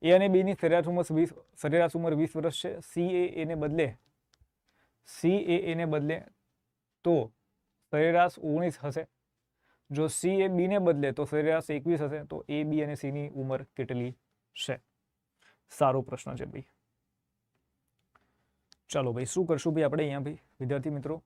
એ અને બી ની સરેરાશ ઉંમર 20 વર્ષ છે. સી એ એને બદલે તો સરેરાશ 19 હશે. જો સી એ બી ને બદલે તો સરેરાશ 21 હશે. તો એ બી અને સી ની ઉંમર કેટલી છે? સારો પ્રશ્ન છે ભાઈ. ચાલો ભાઈ, શું કરશું ભાઈ આપણે અહીંયા ભાઈ વિદ્યાર્થી મિત્રો?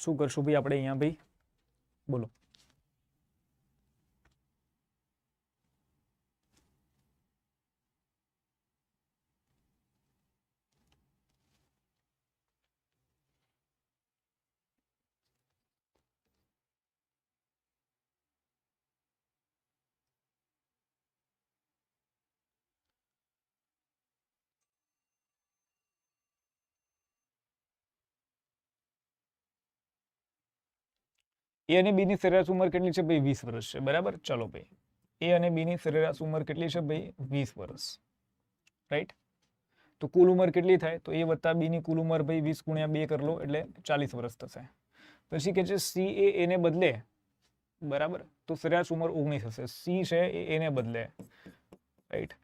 શું કરશું ભાઈ આપણે અહીંયા ભાઈ? બોલો. એ અને બી ની સરેરાશ ઉંમર કેટલી છે ભાઈ? 20 વર્ષ છે. બરાબર. ચલો ભાઈ, એ અને બી ની સરેરાશ ઉંમર કેટલી છે ભાઈ? 20 વર્ષ. રાઈટ. તો કુલ ઉંમર કેટલી થાય? તો એ વત્તા બી ની કુલ ઉંમર ભાઈ 20 ગુણ્યા 2 કરી લો એટલે 40 વર્ષ થશે. પછી કે છે સી એ એને બદલે, બરાબર, તો સરેરાશ ઉંમર 19 હશે. સી છે એ એને બદલે, રાઈટ.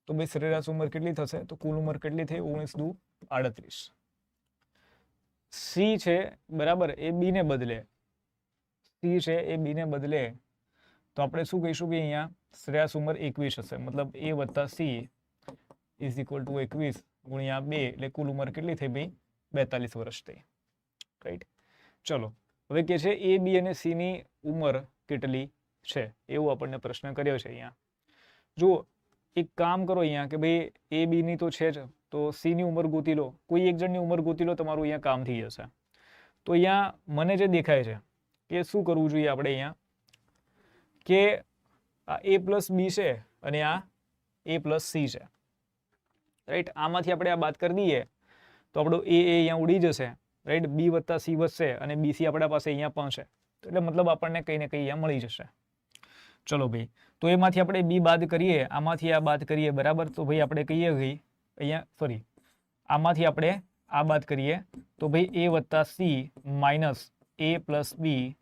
તો ભાઈ સરેરાશ ઉંમર કેટલી થશે? તો કુલ ઉંમર કેટલી થઈ? 19 દુ 38. સી છે, બરાબર, એ બી ને બદલે, સી છે એ બી ને બદલે, તો આપણે શું કહીશું કે અહીંયા સરેરાશ ઉંમર 21 હશે. મતલબ એ વત્તા સી ઇઝ ઇક્વલ ટુ 21 ગુણ્યા 2 એટલે કુલ ઉંમર કેટલી થઈ ભાઈ? 42 વર્ષ થઈ. રાઈટ. ચલો, હવે કે છે એ બી અને સી ની ઉંમર કેટલી છે એવું આપણને પ્રશ્ન કર્યો છે અહીંયા. જુઓ, એક કામ કરો અહીંયા કે ભાઈ એ બી ની તો છે જ, તો સી ની ઉંમર ગોતી લો. કોઈ એક જણની ઉંમર ગોતી લો, તમારું અહીંયા કામ થઈ જશે. તો અહીંયા મને જે દેખાય છે કે શું કરવું જોઈએ આપણે અહીંયા, કે આ એ પ્લસ બી છે અને આ એ પ્લસ સી છે. રાઈટ. આમાંથી આપણે આ બાદ કરી દઈએ તો આપણો એ અહીંયા ઉડી જશે. રાઈટ. બી વત્તા સી વધશે અને બી સી આપણા પાસે અહીંયા પણ છે. એટલે મતલબ આપણને કંઈ ને કંઈ અહીંયા મળી જશે. ચલો ભાઈ, તો એમાંથી આપણે બી બાદ કરીએ, આમાંથી આ બાદ કરીએ, બરાબર. તો ભાઈ આપણે કહીએ ભાઈ અહીંયા, સોરી, આમાંથી આપણે આ બાદ કરીએ તો ભાઈ એ વત્તા C minus A plus B,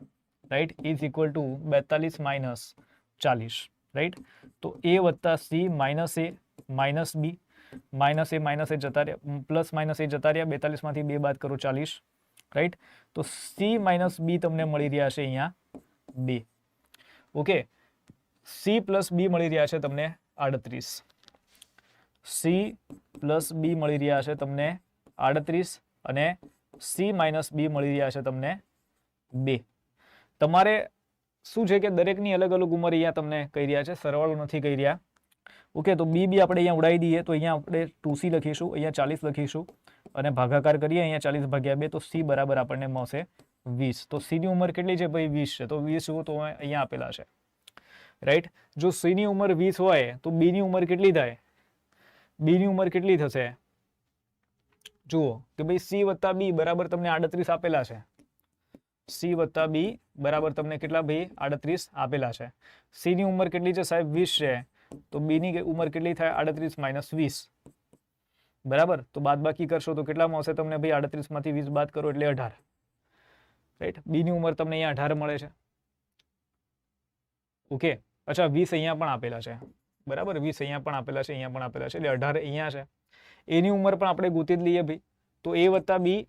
right, is equal to 42 minus 40. Right. તો એ વત્તા C minus A minus B, minus A જતા રહ્યા, પ્લસ માઇનસ એ જતા રહ્યા. 42 માંથી 2 બાદ કરો 40. રાઈટ. તો સી માઇનસ બી તમને મળી રહ્યા છે અહીંયા 2. ઓકે. સી પ્લસ બી મળી રહ્યા છે તમને 38. સી પ્લસ બી મળી રહ્યા છે તમને 38 અને સી માઇનસ બી મળી રહ્યા છે તમને 2. તમારે શું છે કે દરેકની અલગ અલગ ઉંમર અહીંયા તમને કહી રહ્યા છે, સરવાળો નથી કહી રહ્યા. ઓકે. તો બી બી આપણે અહીંયા ઉડાવી દઈએ તો અહીંયા આપણે 2c લખીશું, અહીંયા 40 લખીશું અને ભાગાકાર કરીએ અહીંયા 40 ભાગ્યા 2 તો સી બરાબર આપણને મળશે 20. તો સી ની ઉંમર કેટલી છે ભાઈ? 20 છે. તો 20 જુઓ તો અહીંયા આપેલા છે. રાઈટ. જો સી ની ઉંમર 20 હોય તો બી ની ઉંમર કેટલી થાય? બી ની ઉંમર કેટલી થશે? જુઓ કે ભાઈ સી વત્તા બી બરાબર તમને 38 આપેલા છે. સી વત્તા બી બરાબર તમને કેટલા ભાઈ? 38 આપેલા છે. સી ની ઉંમર કેટલી છે સાહેબ? 20 છે. તો બી ની ઉંમર કેટલી થાય? 38 માઇનસ 20. બરાબર. તો બાદ બાકી કરશો તો કેટલામાં આવશે તમને ભાઈ? 38 માંથી 20 બાદ કરો એટલે 18. રાઈટ. બી ની ઉંમર તમને અહીંયા 18 મળે છે. ઓકે. અચ્છા, 20 અહીંયા પણ આપેલા છે. બરાબર. 20 અહીંયા પણ આપેલા છે, અહીંયા પણ આપેલા છે, એટલે 18 અહીંયા છે. એની ઉંમર પણ આપણે ગોતી જ લઈએ ભાઈ. તો એ વત્તા બી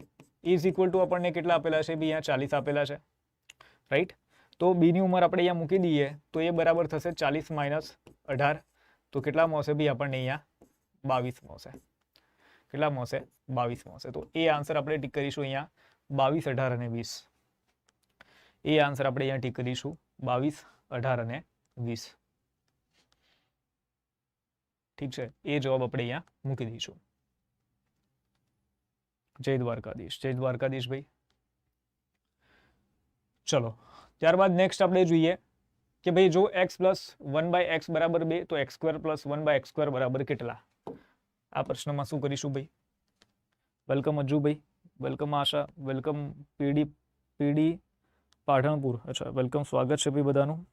ઇઝ ઇક્વલ ટુ આપણને કેટલા આપેલા છે ભાઈ? અહીંયા 40 આપેલા છે. રાઈટ. તો બી ની ઉંમર આપણે અહીંયા મૂકી દઈએ તો એ બરાબર થશે 40 માઇનસ 18. તો કેટલા મળશે ભાઈ આપણને? અહીંયા 22 મળશે. કેટલા મળશે? 22 મળશે. તો એ આન્સર આપણે ટીક કરીશું અહીંયા 22, 18 અને 20. એ આન્સર આપણે અહીંયા ટીક કરીશું 22, 18 અને 20. ઠીક છે. એ જવાબ આપણે અહીંયા મૂકી દઈશું. જય દ્વારકાધીશ. જય દ્વારકાધીશ ભાઈ. ચલો, ત્યારબાદ નેક્સ્ટ આપણે જોઈએ કે ભાઈ જો x પ્લસ 1/x બરાબર 2 તો x² પ્લસ 1/x² બરાબર કેટલા? આ પ્રશ્નમાં શું કરીશું ભાઈ? વેલકમ અજ્જુભાઈ, વેલકમ આશા, વેલકમ પીડી પાઢણપુર. અચ્છા, વેલકમ, સ્વાગત છે ભાઈ બધાનું.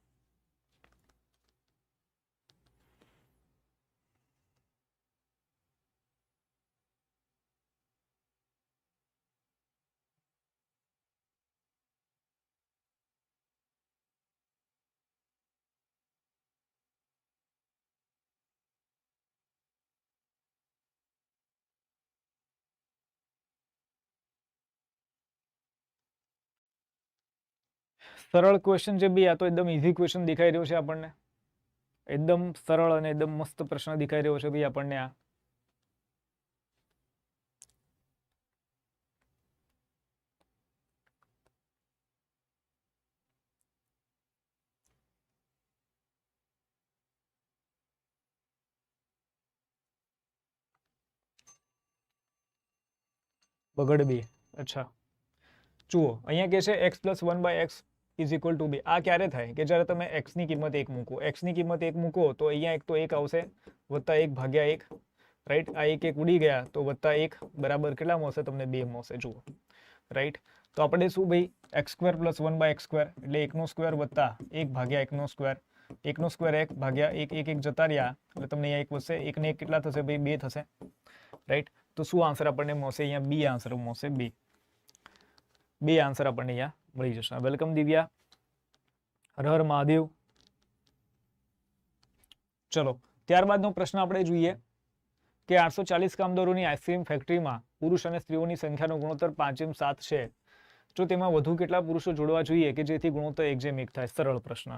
સરળ ક્વેશ્ચન છે ભાઈ, આ તો એકદમ ઈઝી ક્વેશ્ચન દેખાઈ રહ્યો છે આપણને. એકદમ સરળ અને એકદમ મસ્ત પ્રશ્ન દેખાઈ રહ્યો છે ભાઈ આપણને આ. બગડ 2. અચ્છા, જુઓ અહીંયા કે છે x plus 1/x is equal two 2. આ ક્યારે થાય? કે જ્યારે તમે x ની કિંમત 1 મૂકો. x ની કિંમત 1 મૂકો તો અહીંયા એક તો 1 આવશે વત્તા 1 ભાગ્યા 1, રાઈટ. આ એક ઉડી ગયા તો વત્તા 1 બરાબર કેટલા મળશે તમને? 2 મળશે. જુઓ, રાઈટ. તો આપણે શું ભાઈ, x² પ્લસ 1/x² એટલે 1² વત્તા 1 ભાગ્યા 1², 1² 1 ભાગ્યા 1, 1 1 જતા રહ્યા એટલે તમને અહીંયા 1 વધશે. 1 ને 1 કેટલા થશે ભાઈ? 2 થશે, રાઈટ. તો શું આન્સર આપણને મળશે? અહીંયા બી આન્સર મળશે. બે આન્સર આપણને અહીંયા મળી જશે. વેલકમ દિવ્યા, હર હર મહાદેવ. ચલો, ત્યારબાદનો પ્રશ્ન આપણે જોઈએ કે 840 કામદારોની આઈસ્ક્રીમ ફેક્ટરીમાં પુરુષ અને સ્ત્રીઓની સંખ્યાનો ગુણોત્તર 5:7 છે. જો તેમાં વધુ કેટલા પુરુષો જોડવા જોઈએ કે જેથી ગુણોત્તર 1:1 થાય? સરળ પ્રશ્ન.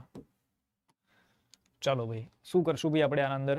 ચાલો ભાઈ, શું કરશું ભાઈ આપણે આના અંદર?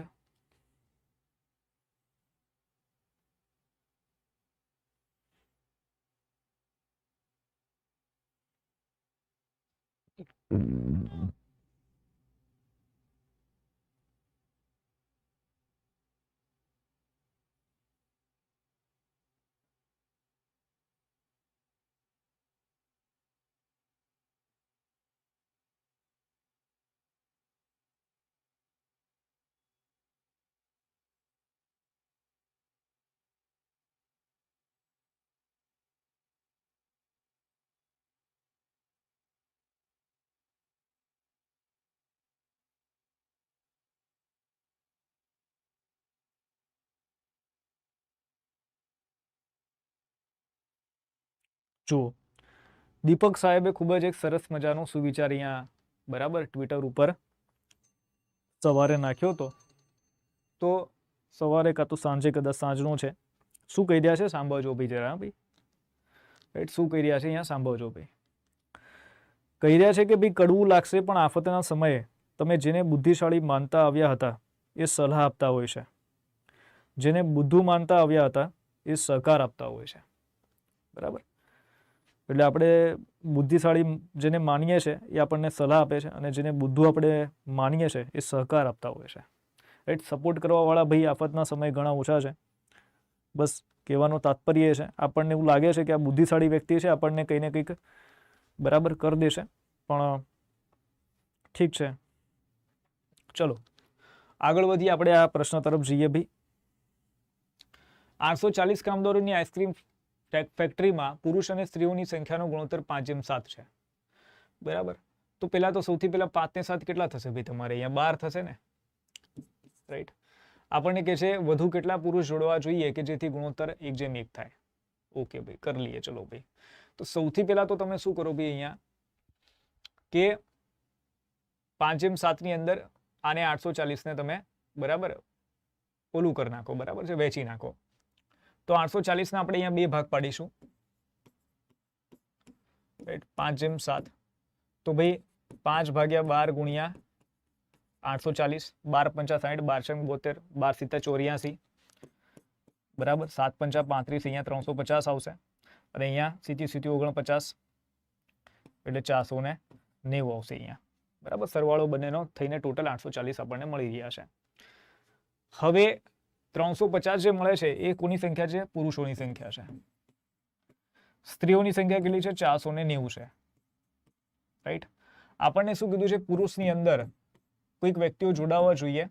જુઓ, દીપક સાહેબે ખૂબ જ એક સરસ મજાનો સુવિચાર અહીંયા બરાબર ટ્વિટર ઉપર સવારે નાખ્યો હતો. તો સવારે કાં તો સાંજે, કદાચ સાંજનો છે. શું કહી રહ્યા છે સાંભળજો ભાઈ જરા ભાઈ, રાઈટ. શું કહી રહ્યા છે અહીંયા સાંભળજો ભાઈ. કહી રહ્યા છે કે ભાઈ કડવું લાગશે પણ આફતના સમયે તમે જેને બુદ્ધિશાળી માનતા આવ્યા હતા એ સલાહ આપતા હોય છે, જેને બુદ્ધુ માનતા આવ્યા હતા એ સહકાર આપતા હોય છે, બરાબર. એટલે આપણે બુદ્ધિશાળી જેને માનીએ છીએ એ આપણને સલાહ આપે છે અને જેને બુદ્ધુ આપણે માનીએ છીએ એ સહકાર આપતા હોય છે, રાઈટ. સપોર્ટ કરવાવાળા ભાઈ આફતના સમય ઘણા ઓછા છે. બસ કહેવાનો તાત્પર્ય છે, આપણને એવું લાગે છે કે આ બુદ્ધિશાળી વ્યક્તિ છે, આપણને કંઈ ને કંઈક બરાબર કરી દેશે, પણ ઠીક છે. ચલો આગળ વધીએ આપણે આ પ્રશ્ન તરફ જઈએ ભાઈ. 840 કામદારોની આઈસ્ક્રીમ ફેક્ટરીમાં પુરુષ અને સ્ત્રીઓની સંખ્યાનો ગુણોત્તર 5:7 છે, બરાબર. તો પેલા તો સૌથી પહેલા 5 ને 7 કેટલા થશે ભાઈ? તમારે અહીંયા 12 થશે ને, રાઈટ. આપણને કહે છે વધુ કેટલા પુરુષ જોડવા જોઈએ કે જેથી ગુણોત્તર 1:1 થાય? ઓકે ભાઈ, કરી લઈએ. ચલો ભાઈ, તો સૌથી પહેલા તો તમે શું કરો ભાઈ અહીંયા કે 5:7 ની અંદર આને 840 ને તમે બરાબર ઓલું કરી નાખો, બરાબર છે, વેચી નાખો. તો 840 ના આપણે અહીંયા 2 ભાગ પાડીશું, રાઈટ. 5:7 તો ભાઈ 5/12 ગુણ્યા 840, 12 5 60, 12 6 72, 12 7 84, બરાબર. 7 5 35, અહીંયા 350 આવશે અને અહીંયા સીધી 49 એટલે 490 આવશે અહીંયા, બરાબર. સરવાળો બંનેનો થઈને ટોટલ 840 આપણને મળી રહ્યા છે. હવે 350 જે મળે છે એ કોની સંખ્યા છે? પુરુષોની સંખ્યા છે. સ્ત્રીઓની સંખ્યા કેટલી છે? 490 છે, રાઈટ. આપણને શું કીધું છે, પુરુષની અંદર કોઈક વ્યક્તિઓ જોડાવા જોઈએ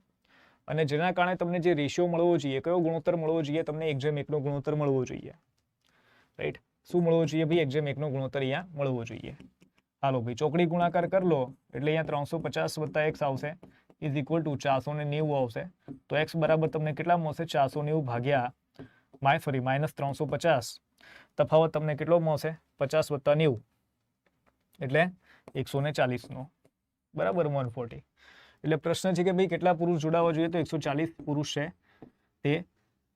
અને જેના કારણે તમને જે રેશિયો મળવો જોઈએ, કયો ગુણોત્તર મળવો જોઈએ, તમને 1:1 નો ગુણોત્તર મળવો જોઈએ, રાઈટ? શું મળવો જોઈએ ભાઈ? 1:1 નો ગુણોત્તર અહીંયા મળવો જોઈએ. હાલો ભાઈ, ચોકડી ગુણાકાર કરી લો એટલે અહીંયા 350 + x આવશે ઇઝ ઇક્વલ ટુ 490 આવશે. તો x બરાબર તમને કેટલા મળશે? 490 ભાગ્યા -350. તફાવત તમને કેટલો મળશે? 50 + 90 એટલે 140 નો, બરાબર, 140. એટલે પ્રશ્ન છે કે ભાઈ કેટલા પુરુષ જોડાવા જોઈએ? તો 140 પુરુષ છે તે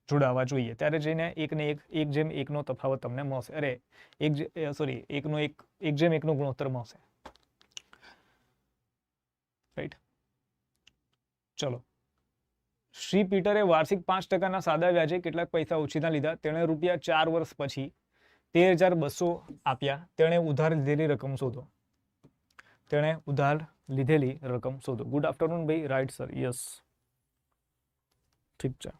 જોડાવા જોઈએ. ત્યારે જઈને 1:1 નો તફાવત તમને મળશે. અરે 1:1 નો ગુણોત્તર મળશે, રાઈટ? ચલો, શ્રી પીટરે વાર્ષિક 5% સાદા વ્યાજે કેટલાક પૈસા ઉછીના લીધા. તેણે રૂપિયા 4 વર્ષ પછી 13,200 આપ્યા. તેણે ઉધાર લીધેલી રકમ શોધો. તેણે ઉધાર લીધેલી રકમ શોધો. ગુડ આફ્ટરનૂન ભાઈ. રાઈટ સર, યસ, ઠીક છે.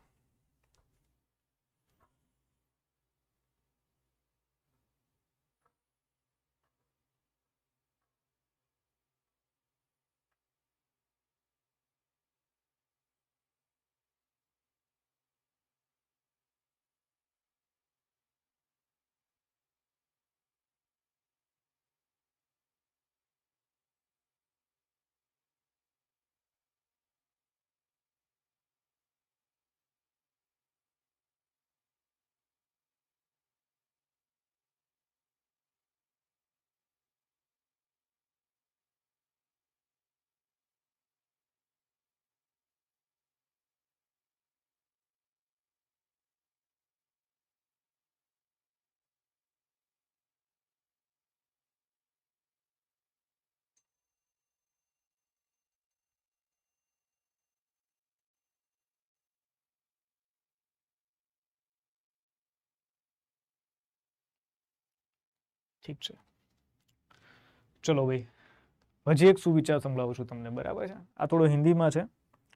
ઠીક છે, ચલો ભાઈ, હજી એક સુવિચાર સંભળાવું છું તમને, બરાબર છે? આ થોડો હિન્દીમાં છે,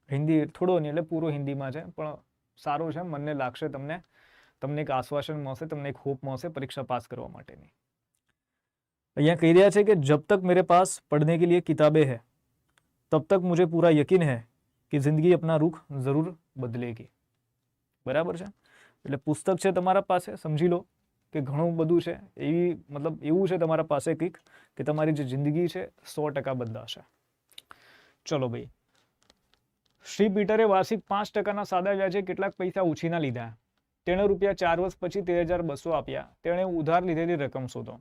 હિન્દી થોડો નહીં એટલે પૂરો હિન્દીમાં છે, પણ સારું છે. મને લાગશે તમને એક આશ્વાસન મળશે, તમને એક હોપ મળશે પરીક્ષા પાસ કરવા માટેની. અહીંયા કહી રહ્યા છે કે જબ તક મેરે પાસ પढ़ने के लिए किताबें है तब तक मुझे पूरा यकीन है कि जिंदगी अपना रुख जरूर बदलेगी. બરાબર છે? એટલે પુસ્તક છે તમારા પાસે, સમજી લો કે ઘણું બધું છે, એવી મતલબ એવું છે તમારા પાસે કંઈક કે તમારી જે જિંદગી છે 100% બદલાશે. ચલો ભાઈ, શ્રી પીટરે વાર્ષિક 5%ના સાદા વ્યાજે કેટલાક પૈસા ઉછીના લીધા. તેણે રૂપિયા 4 વર્ષ પછી 13,200 આપ્યા. તેણે ઉધાર લીધેલી રકમ શોધો.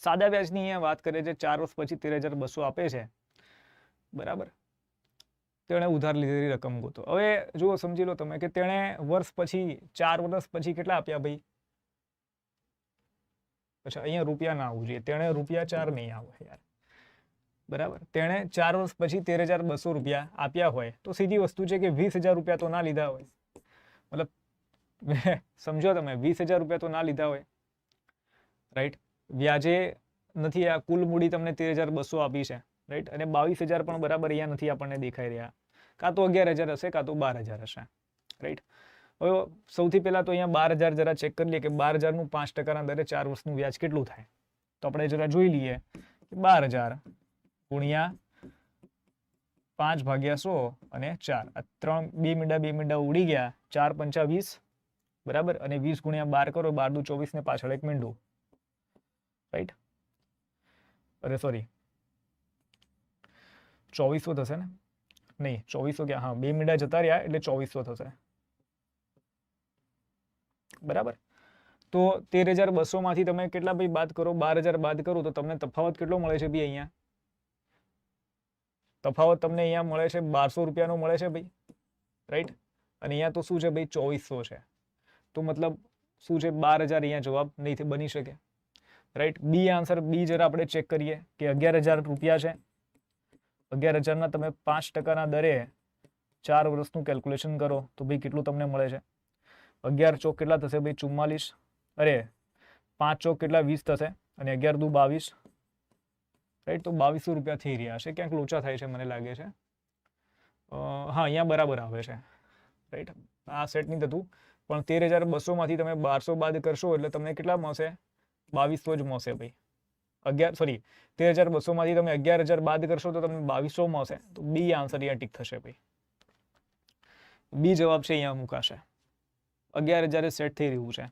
સાદા વ્યાજની અહીંયા વાત કરે છે, 4 વર્ષ પછી 13,200 આપે છે, બરાબર? તેણે ઉધાર લીધેલી રકમ ગોતો. હવે જુઓ, સમજી લો તમે કે તેણે વર્ષ પછી 4 વર્ષ પછી કેટલા આપ્યા ભાઈ? અચ્છા, અહીંયા રૂપિયા ના આવવું જોઈએ, તેણે રૂપિયા 4 નહીં આવે યાર, બરાબર? તેણે 4 વર્ષ પછી 13,200 રૂપિયા આપ્યા હોય તો સીધી વસ્તુ છે કે 20,000 રૂપિયા તો ના લીધા હોય. મતલબ સમજો તમે, 20,000 રૂપિયા તો ના લીધા હોય, રાઈટ? વ્યાજે નથી, આ કુલ મૂડી તમને 13,200 આપી છે, રાઈટ? અને 22,000 પણ બરાબર અહીંયા નથી આપણને દેખાઈ રહ્યા. કાં તો 11,000 હશે, કાં તો 12,000 હશે, રાઈટ? હવે સૌથી પહેલા તો અહીંયા 12,000 જરા ચેક કરી લઈએ કે 12,000 નું 5%ના દરે 4 વર્ષનું વ્યાજ કેટલું થાય. તો આપણે જરા જોઈ લઈએ કે 12,000 ગુણ્યા 5/100 અને 4, આ 2 મીંડા ઉડી ગયા, 4 × 5 = 20, બરાબર? અને 20 × 12 કરો, 12 × 24 ને પાછળ એક મીંડું, રાઈટ? અરે સોરી, 2400 થશે ને? નહીં, 2400 ક્યાં? હા, 2 મીંડા જતા રહ્યા એટલે 2400 થશે, બરાબર? તો 13,200 માંથી તમે કેટલા ભાઈ બાદ કરો? 12,000 બાદ કરો તો તમને તફાવત કેટલો મળે છે ભાઈ? અહીંયા તફાવત તમને અહીંયા મળે છે 1200 રૂપિયાનો મળે છે ભાઈ, રાઈટ? અને અહીંયા તો શું છે ભાઈ? 2400 છે. તો મતલબ શું છે? 12,000 અહીંયા જવાબ નહીં બની શકે, રાઈટ? બી આન્સર, બી જરા આપણે ચેક કરીએ કે 11,000 રૂપિયા છે. 11,000 ના તમે 5%ના દરે 4 વર્ષનું કેલ્ક્યુલેશન કરો તો ભાઈ કેટલું તમને મળે છે? 11 ચોક કેટલા થશે ભાઈ? 44. અરે 5 ચોક કેટલા? 20 થશે. અને 11 દુ 22, રાઈટ? તો 2200 રૂપિયા થઈ રહ્યા છે. ક્યાંક લોચા થાય છે મને લાગે છે. હા, અહીંયા બરાબર આવે છે, રાઈટ? આ સેટ નહીં થતું, પણ 13,200 માંથી તમે 1200 બાદ કરશો એટલે તમને કેટલા મળશે? 2200 જ મળશે ભાઈ. 13,200 માંથી તમે 11,000 બાદ કરશો તો તમને 2200 મળશે. તો બી આન્સર અહીંયા ટીક થશે ભાઈ. બી જવાબ છે અહીંયા મુકાશે. 11,000 સેટ થઈ રહ્યું છે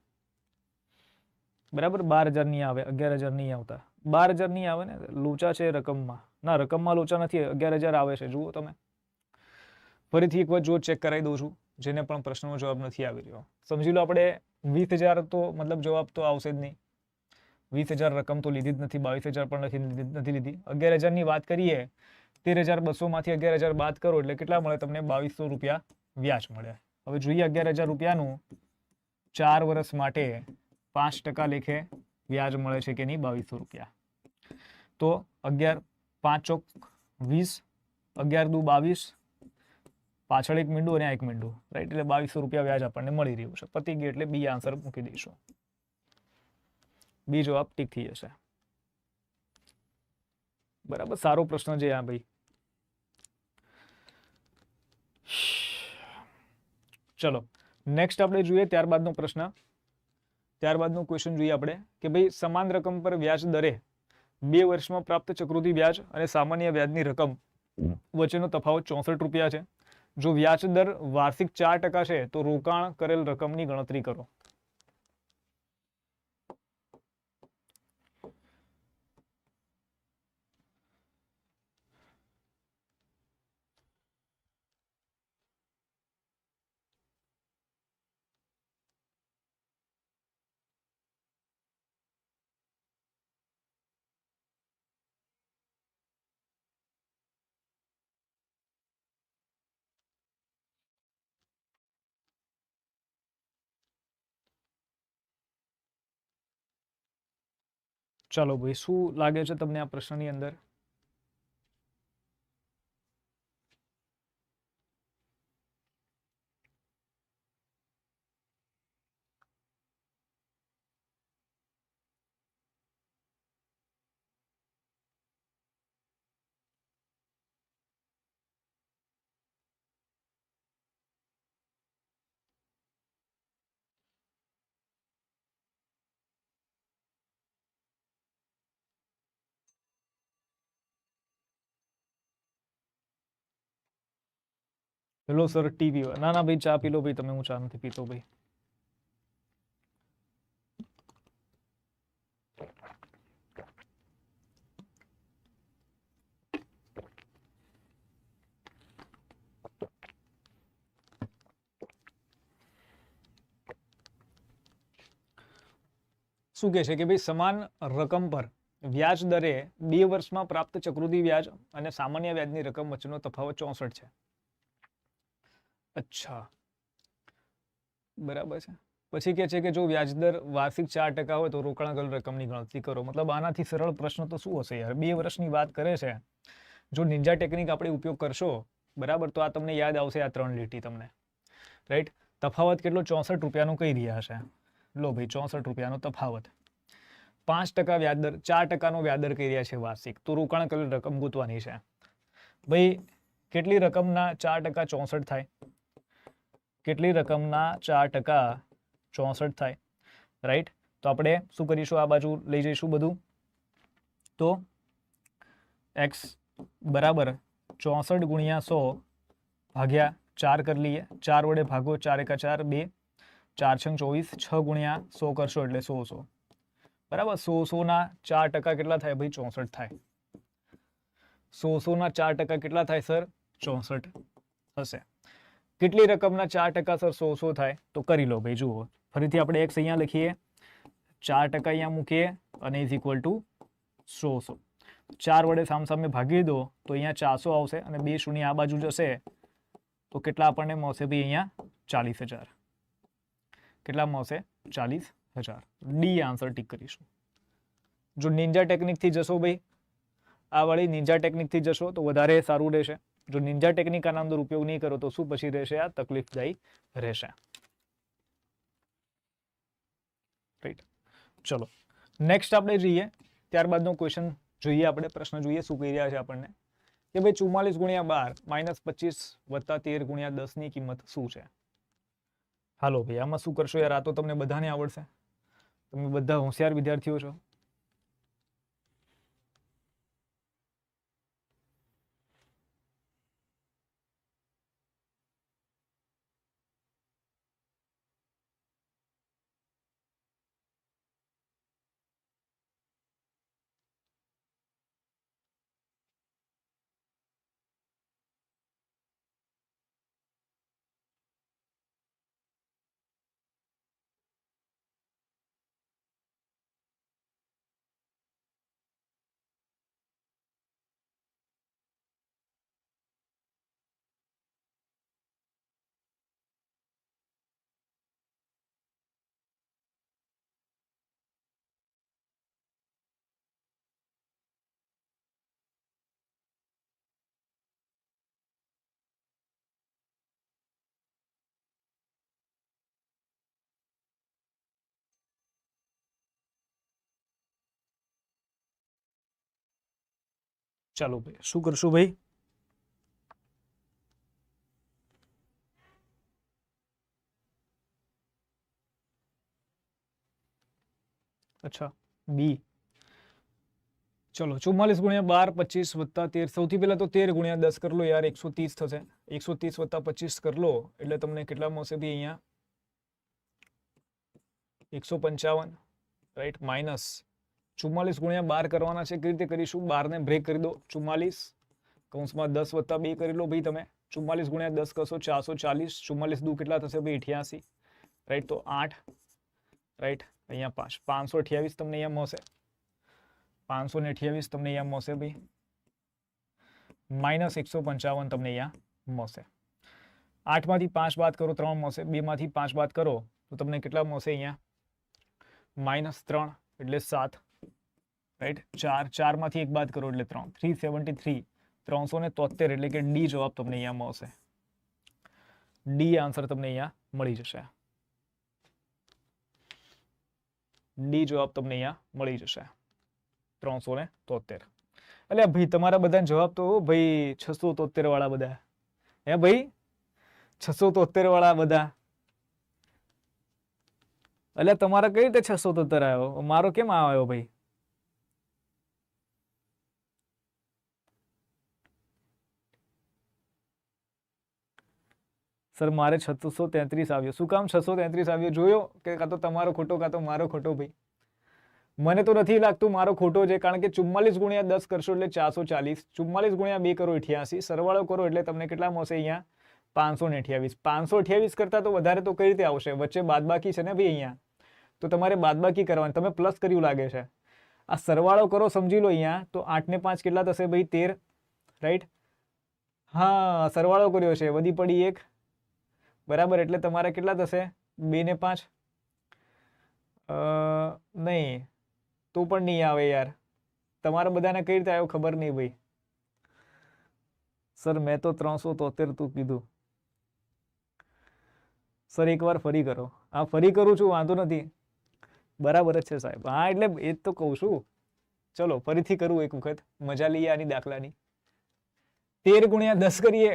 બરાબર. 12,000 નહીં આવે, 11,000 નહીં આવતા, 12,000 નહીં આવે ને, લોચા છે રકમમાં. ના, રકમમાં લોચા નથી, 11,000 આવે છે. જુઓ તમે ફરીથી એક વાર જો ચેક કરાવી દઉં છું જેને પણ પ્રશ્નનો જવાબ નથી આવી રહ્યો. સમજી લો આપણે 20,000 તો મતલબ જવાબ તો આવશે જ નહીં. 20,000 રકમ તો લીધી જ નથી, 22,000 પણ નથી લીધી. 11,000 ની વાત કરીએ, 13,200 માંથી 11,000 બાદ કરો એટલે કેટલા મળે તમને? 2,200 રૂપિયા વ્યાજ મળે. હવે જોઈએ 11,000 રૂપિયાનું 4 વર્ષ માટે 5% લેખે વ્યાજ મળે છે કે નહીં? 2,200 રૂપિયા. તો 11 5 ચોક 20, 11 દુ 22, પાછળ એક મીંડું અને આ એક મીંડું, રાઈટ? એટલે 2,200 રૂપિયા વ્યાજ આપણને મળી રહ્યું છે. પતી ગયું એટલે બી આન્સર મૂકી દઈશું. બી જવાબ ટીક થઈ જશે. બરાબર, સારો પ્રશ્ન છે આ ભાઈ. ચલો નેક્સ્ટ આપણે જોઈએ ત્યારબાદનો પ્રશ્ન. ત્યારબાદનો ક્વેશ્ચન જોઈએ આપણે કે ભાઈ સમાન રકમ પર વ્યાજ દરે 2 વર્ષમાં પ્રાપ્ત ચક્રવૃદ્ધિ વ્યાજ અને સામાન્ય વ્યાજની રકમ વચ્ચેનો તફાવત 64 રૂપિયા છે. જો વ્યાજ દર વાર્ષિક 4% છે તો રોકાણ કરેલ રકમની ગણતરી કરો. ચાલો ભાઈ, શું લાગે છે તમને આ પ્રશ્નની અંદર? હેલો સર, ટી પીવા? ના ના ભાઈ, ચા પી લો ભાઈ તમે, હું ચા નથી પીતો ભાઈ. શું કહે છે કે ભાઈ સમાન રકમ પર વ્યાજ દરે 2 વર્ષમાં પ્રાપ્ત ચક્રવૃદ્ધિ વ્યાજ અને સામાન્ય વ્યાજની રકમ વચ્ચેનો તફાવત 64 છે. અચ્છા, બરાબર છે. પછી કે છે કે જો વ્યાજ દર વાર્ષિક 4% હોય તો રોકાણ કરેલ રકમની ગણતરી કરો. મતલબ આનાથી સરળ પ્રશ્ન તો શું હશે યાર? 2 વર્ષની વાત કરે છે. જો નિંજા ટેકનિક આપણે ઉપયોગ કરશો બરાબર, તો આ તમને યાદ આવશે, આ 3 લીટી તમને, રાઈટ? તફાવત કેટલો? 64 રૂપિયાનો કહી રહ્યા છે. લો ભાઈ, 64 રૂપિયાનો તફાવત. 5% વ્યાજ દર, 4%નો વ્યાજ દર કહી રહ્યા છે વાર્ષિક. તો રોકાણ કરેલ રકમ ગોતવાની છે ભાઈ. કેટલી રકમના 4% 64 થાય? કેટલી રકમના 4% 64 થાય? રાઈટ? તો આપણે શું કરીશું? આ બાજુ લઈ જઈશું બધું. તો x બરાબર 64 ગુણ્યા 100 ભાગ્યા 4 કરી લઈએ. 4 વડે ભાગો, 4 એકા 4, 2, 4 છંગ 24, 6 ગુણ્યા 100 કરશો એટલે 100 બરાબર. 100 ના 4% કેટલા થાય ભાઈ? 64 થાય. 100 ના 4% કેટલા થાય સર? 64 થશે. કેટલી રકમના 4% સર 100 થાય? તો કરી લો ભાઈ. જુઓ ફરીથી આપણે x અહીંયા લખીએ, 4% અહીંયા મૂકીએ અને ઇઝ ઇક્વલ ટુ 100. 4 વડે સામસામે ભાગી દો તો અહીંયા 400 આવશે અને 2 શૂન્ય આ બાજુ જશે તો કેટલા આપણને મળશે ભાઈ? અહીંયા 40,000. કેટલા મળશે? 40,000. ડી આન્સર ટીક કરીશું. જો નિંજા ટેકનિકથી જશો ભાઈ, આ વાળી નિંજા ટેકનિકથી જશો તો વધારે સારું રહેશે. જો નિંજા ટેકનિક આના અંદર ઉપયોગ નહીં કરો તો શું પછી રહેશે? આ તકલીફદાયી રહેશે. રાઈટ, ચલો નેક્સ્ટ આપણે જઈએ. ત્યારબાદનો ક્વેશ્ચન જોઈએ આપણે, પ્રશ્ન જોઈએ શું કહી રહ્યા છે આપણને કે ભાઈ 44 ગુણ્યા 12 માઇનસ 25 વત્તા 13 ગુણ્યા 10 ની કિંમત શું છે? હાલો ભાઈ, આમાં શું કરશો યાર? આ તો તમને બધાને આવડશે, તમે બધા હોશિયાર વિદ્યાર્થીઓ છો. ચાલો ભાઈ શું કરશું ભાઈ? અચ્છા બી, ચલો 44 ગુણ્યા 12 25 વત્તા 13, સૌથી પહેલા તો 13 ગુણ્યા 10 કરી લો યાર, 130 થશે. 130 વત્તા 25 કરી લો એટલે તમને કેટલા મળશે ભાઈ? અહીંયા 155, રાઈટ, માઇનસ 44 ગુણ્યા 12 કરવાના છે. કઈ રીતે કરીશું? 12 ને બ્રેક કરી દો. 44 કૌંસમાં 10 વત્તા 2 કરી લો ભાઈ તમે. 44 ગુણ્યા 10 કરશો 440. 44 દુ કેટલા થશે ભાઈ? 88, રાઈટ. તો 8, રાઈટ, અહીંયા 5, 528 તમને અહીંયા મળશે. 528 તમને અહીંયા મળશે ભાઈ. માઇનસ 155 તમને અહીંયા મળશે. 8 માંથી 5 બાદ કરો 3 મળશે. 2 માંથી 5 બાદ કરો તો તમને કેટલા મળશે? અહીંયા -3 એટલે 7, રાઈટ. 4 માંથી 1 બાદ કરો એટલે 3, 373, 373 એટલે કે ડી જવાબ તમને અહીંયા મળશે. ડી આન્સર તમને અહીંયા મળી જશે. ડી જવાબ તમને અહીંયા મળી જશે 373. એટલે ભાઈ તમારા બધા જવાબ તો ભાઈ 673 વાળા બધા. હે ભાઈ 673 વાળા બધા. એટલે તમારા કઈ રીતે 673 આવ્યો? મારો કેમ આવ્યો ભાઈ? સર મારે 633 આવ્યો. શું કામ 633 આવ્યો? જોયો કે કાં તો તમારો ખોટો કાં તો મારો ખોટો ભાઈ. મને તો નથી લાગતું મારો ખોટો છે, કારણ કે 44 ગુણ્યા 10 કરશો એટલે 440, 44 ગુણ્યા 2 કરો 88, સરવાળો કરો એટલે તમને કેટલા મળશે? અહીંયા 528. 528 કરતા તો વધારે તો કઈ રીતે આવશે? વચ્ચે બાદબાકી છે ને ભાઈ અહીંયા, તો તમારે બાદબાકી કરવાની. તમે પ્લસ કર્યું લાગે છે. આ સરવાળો કરો, સમજી લો. અહીંયા તો 8 ને 5 કેટલા થશે ભાઈ? 13, રાઈટ. હા, સરવાળો કર્યો છે, વધી પડી 1, બરાબર. એટલે તમારે કેટલા થશે? 2 ને 5 નહીં તો પણ નહીં આવે યાર. તમારા બધાને કઈ રીતે આવ્યો ખબર નહીં ભાઈ. સર મેં તો 373 તું કીધું. સર એકવાર ફરી કરો. હા ફરી કરું છું, વાંધો નથી, બરાબર જ છે સાહેબ. હા એટલે એ જ તો કહું છું. ચલો ફરીથી કરું એક વખત, મજા લઈએ આની દાખલાની. 13 ગુણ્યા 10 કરીએ,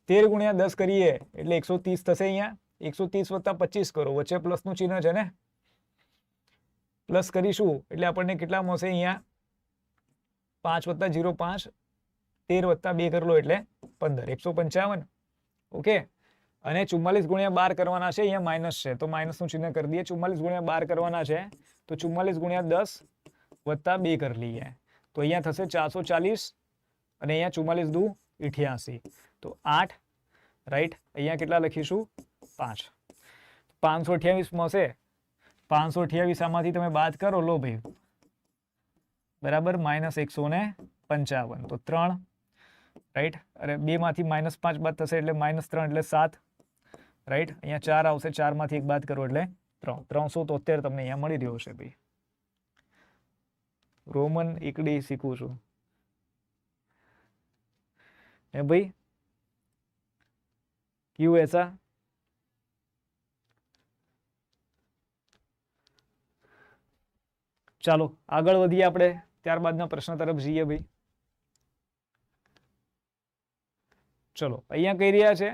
13 ગુણ્યા 10 કરીએ એટલે 130 થશે. અહીંયા 130 વત્તા 25 કરો, વચ્ચે પ્લસ નું ચિહ્ન છે ને, પ્લસ કરીશું એટલે આપણને કેટલા મળશે? અહીંયા 5 વત્તા 0 5, 13 વત્તા 2 કરી લો એટલે 15, 155. ઓકે. અને 44 ગુણ્યા 12 કરવાના છે, અહીંયા માઇનસ છે તો માઇનસ નું ચિહ્ન કરી દઈએ. 44 ગુણ્યા 12 કરવાના છે તો 44 ગુણ્યા 10 વત્તા 2 કરી લઈએ તો અહીંયા થશે 440, અને અહીંયા 44 દુ 88 તો 8, રાઈટ. અહીંયા કેટલા લખીશું? 5. 528 મળશે. 528 આમાંથી તમે બાદ કરો લો ભાઈ, બરાબર, -155 તો 3, રાઈટ. અરે 2 માંથી -5 બાદ થશે એટલે -3 એટલે 7, રાઈટ. અહીંયા 4 આવશે, 4 માંથી 1 બાદ કરો એટલે 3. 373 તમને અહીંયા મળી રહ્યો છે ભાઈ. રોમન એકડી શીખું છું હે ભાઈ. ક્યુ એસા? ચાલો આગળ વધીએ આપણે, ત્યારબાદના પ્રશ્ન તરફ જઈએ ભાઈ. ચલો અહીંયા કહી રહ્યા છે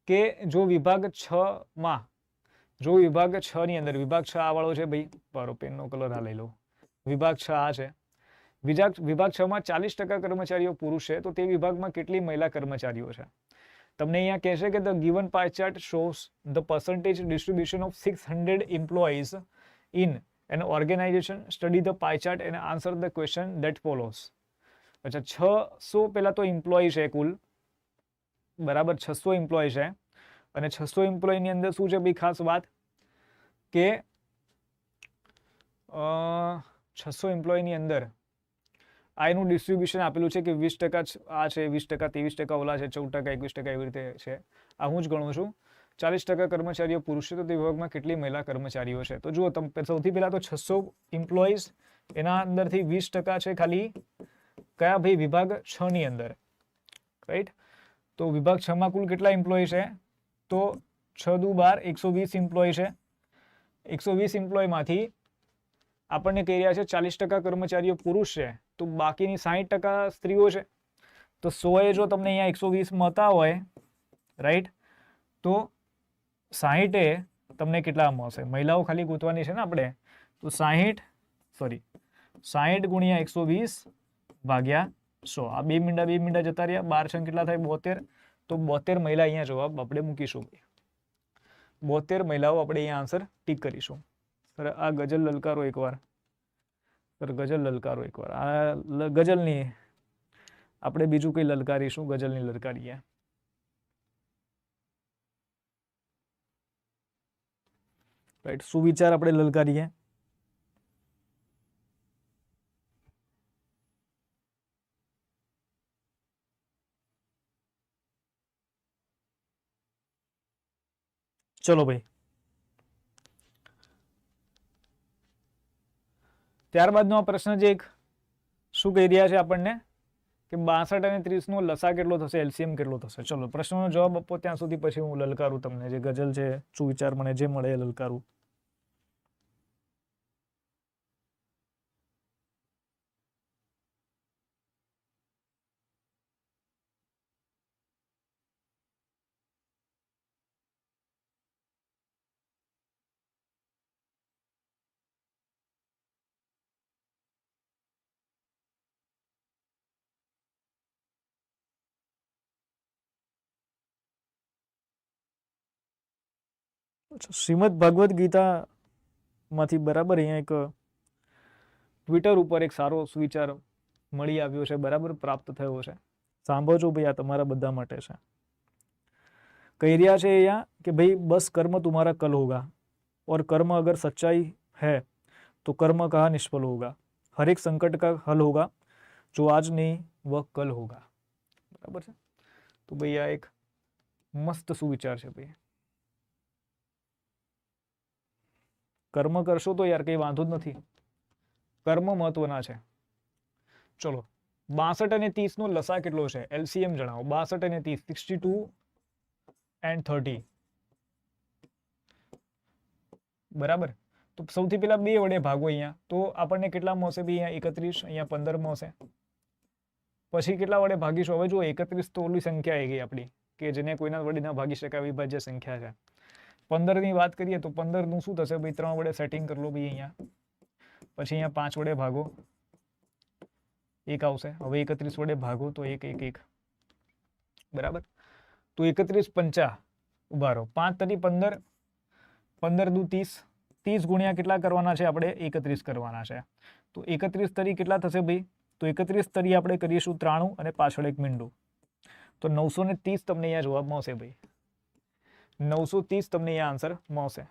કે જો વિભાગ 6 માં, જો વિભાગ 6 ની અંદર, વિભાગ 6 આ વાળો છે ભાઈ, મારો પેનનો કલર આ લઈ લો. વિભાગ 6 આ છે. વિભાગ 6 માં 40% કર્મચારીઓ પુરુષ છે, તો તે વિભાગમાં કેટલી મહિલા કર્મચારીઓ છે? તમને અહીંયા કહેશે કે the given pie chart shows the percentage distribution of 600 employees in an organisation. Study the pie chart and answer the question that follows. અચ્છા 600 પેલા તો એમ્પ્લોય છે કુલ, બરાબર. 600 એમ્પ્લોય છે, અને 600 એમ્પ્લોય ની અંદર શું છે ભાઈ ખાસ વાત કે 600 એમ્પ્લોય ની અંદર આ એનું ડિસ્ટ્રીબ્યુશન આપેલું છે કે 20% આ છે, 20% 23% ઓલા છે, 14% 21% એવી રીતે છે. આ હું જ ગણું છું. 40% કર્મચારીઓ પુરુષ છે, તો તે વિભાગમાં કેટલી મહિલા કર્મચારીઓ છે? તો જુઓ તમે, સૌથી પહેલા તો 600 એમ્પ્લોઈઝ, એના અંદરથી 20% છે ખાલી કયા ભાઈ? વિભાગ 6 ની અંદર, રાઈટ. તો વિભાગ 6 માં કુલ કેટલા એમ્પ્લોય છે? તો 6 દુ 12, 120 એમ્પ્લોય છે. 120 એમ્પ્લોય માંથી આપણને કહી રહ્યા છે 40% કર્મચારીઓ પુરુષ છે તો બાકીની 60% સ્ત્રીઓ છે. તો 100 જો તમને અહીંયા 120 મળતા હોય, રાઈટ, તો 60 તમને કેટલા મળશે? મહિલાઓ ખાલી ગોતવાની છે ને આપણે, તો 60 ગુણ્યા 120 ભાગ્યા 100. આ 2 મીંડા જતા રહ્યા, 12 છંગ કેટલા થાય? 72. તો 72 મહિલા અહીંયા જવાબ આપણે મૂકીશું. 72 મહિલાઓ આપણે અહીંયા આન્સર ટીક કરીશું. સર આ ગઝલ લલકારો એકવાર, સર ગઝલ લલકારો એકવાર. આ ગઝલની આપણે બીજું કઈ લલકારીશું, ગઝલની લલકારીએ. રાઈટ, સુવિચાર આપણે લલકારીએ. ચલો ભાઈ, ત્યારબાદનો આ પ્રશ્ન જે એક શું કહી રહ્યા છે આપણને કે 62 અને 30 નો લસા કેટલો થશે, એલસીએમ કેટલો થશે. ચલો પ્રશ્નનો જવાબ આપો ત્યાં સુધી, પછી હું લલકારું તમને. જે ગઝલ છે, સુવિચાર મને જે મળે એ લલકારું. શ્રીમદ ભાગવત ગીતા માંથી બરાબર અહીંયા એક ટ્વિટર ઉપર એક સારો સુવિચાર મળી આવ્યો છે, બરાબર પ્રાપ્ત થયો છે. સાંભળજો ભાઈ, આ તમારા બધા માટે છે. કહી રહ્યા છે અહીંયા કે ભાઈ બસ કર્મ तुम्हारा कल होगा और कर्म अगर सच्चाई है तो कर्म कहाँ निष्फल होगा, हर एक संकट का हल होगा, जो आज नहीं वह कल होगा. બરાબર છે. તો ભાઈ આ એક મસ્ત સુવિચાર છે ભાઈ. કર્મ કરશો તો યાર કઈ વાંધો જ નથી, કર્મ મહત્વના છે. ચલો 62 અને 30 નો લસા કેટલો છે, એલસીએમ જણાવો. 62 અને 30, 62 and 30, બરાબર. તો સૌથી પહેલા 2 વડે ભાગો અહીંયા, તો આપણને કેટલા મળશે ભાઈ? અહીંયા 31, અહીંયા 15 મળશે. પછી કેટલા વડે ભાગીશું? હવે જો 31 તો ઓલી સંખ્યા આવી ગઈ આપણી કે જેને કોઈના વડે ના ભાગી શકાય અવિભાજ્ય સંખ્યા છે. 15 ની વાત કરીએ તો 15 નું શું થશે ભાઈ? 3 વડે સેટિંગ કરી લો ભાઈ અહીંયા. પછી અહીંયા 5 વડે ભાગો, 1 આવશે. હવે 31 વડે ભાગો તો 1 1 1, બરાબર. તો 31 પંચા, ઉભા રહો, 5 તરી 15, 15 દુ 30, 30 ગુણ્યા કેટલા કરવાના છે આપણે? 31 કરવાના છે. તો 31 તરી કેટલા થશે ભાઈ? તો 31 તરી આપણે કરીશું 93 અને પાછળ એક મીંડું, તો 930 તમને અહીંયા જવાબ મળશે ભાઈ. 930 તમને અહીંયા આન્સર મળશે.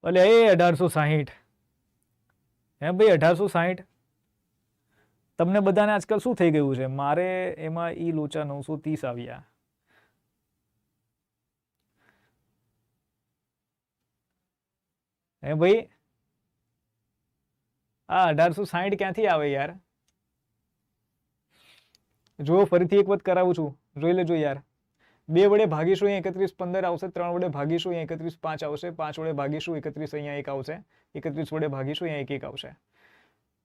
એટલે એ 1860, હે ભાઈ 1860. તમને બધાને આજકાલ શું થઈ ગયું છે? મારે એમાં ઈ લોચા 930 આવ્યા. હે ભાઈ આ 1860 ક્યાંથી આવે યાર? જો ફરીથી એક વખત કરાવું છું, જોઈ લેજો યાર. 2 વડે ભાગીશું અહીંયા 31 15 આવશે, 3 વડે ભાગીશું અહીંયા 31 5 આવશે, 5 વડે ભાગીશું 31 અહીંયા 1 આવશે, 31 વડે ભાગીશું અહીંયા 1 1 આવશે.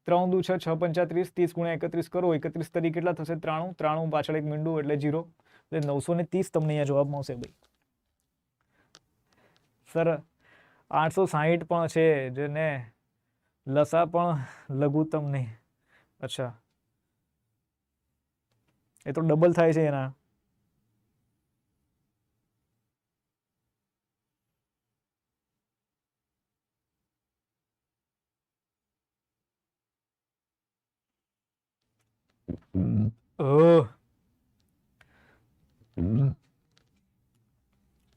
3 દુ 6 6 35, 30 ગુણ્યા 31 કરો, 31 તરી કેટલા થશે? 93, 93 પાછળ એક મીંડું એટલે 0, એટલે 930 તમને અહીંયા જવાબ મળશે ભાઈ. સર 860 પણ છે જેને લસા પણ લઘુત્તમ નહીં. અચ્છા, એ તો ડબલ થાય છે એના.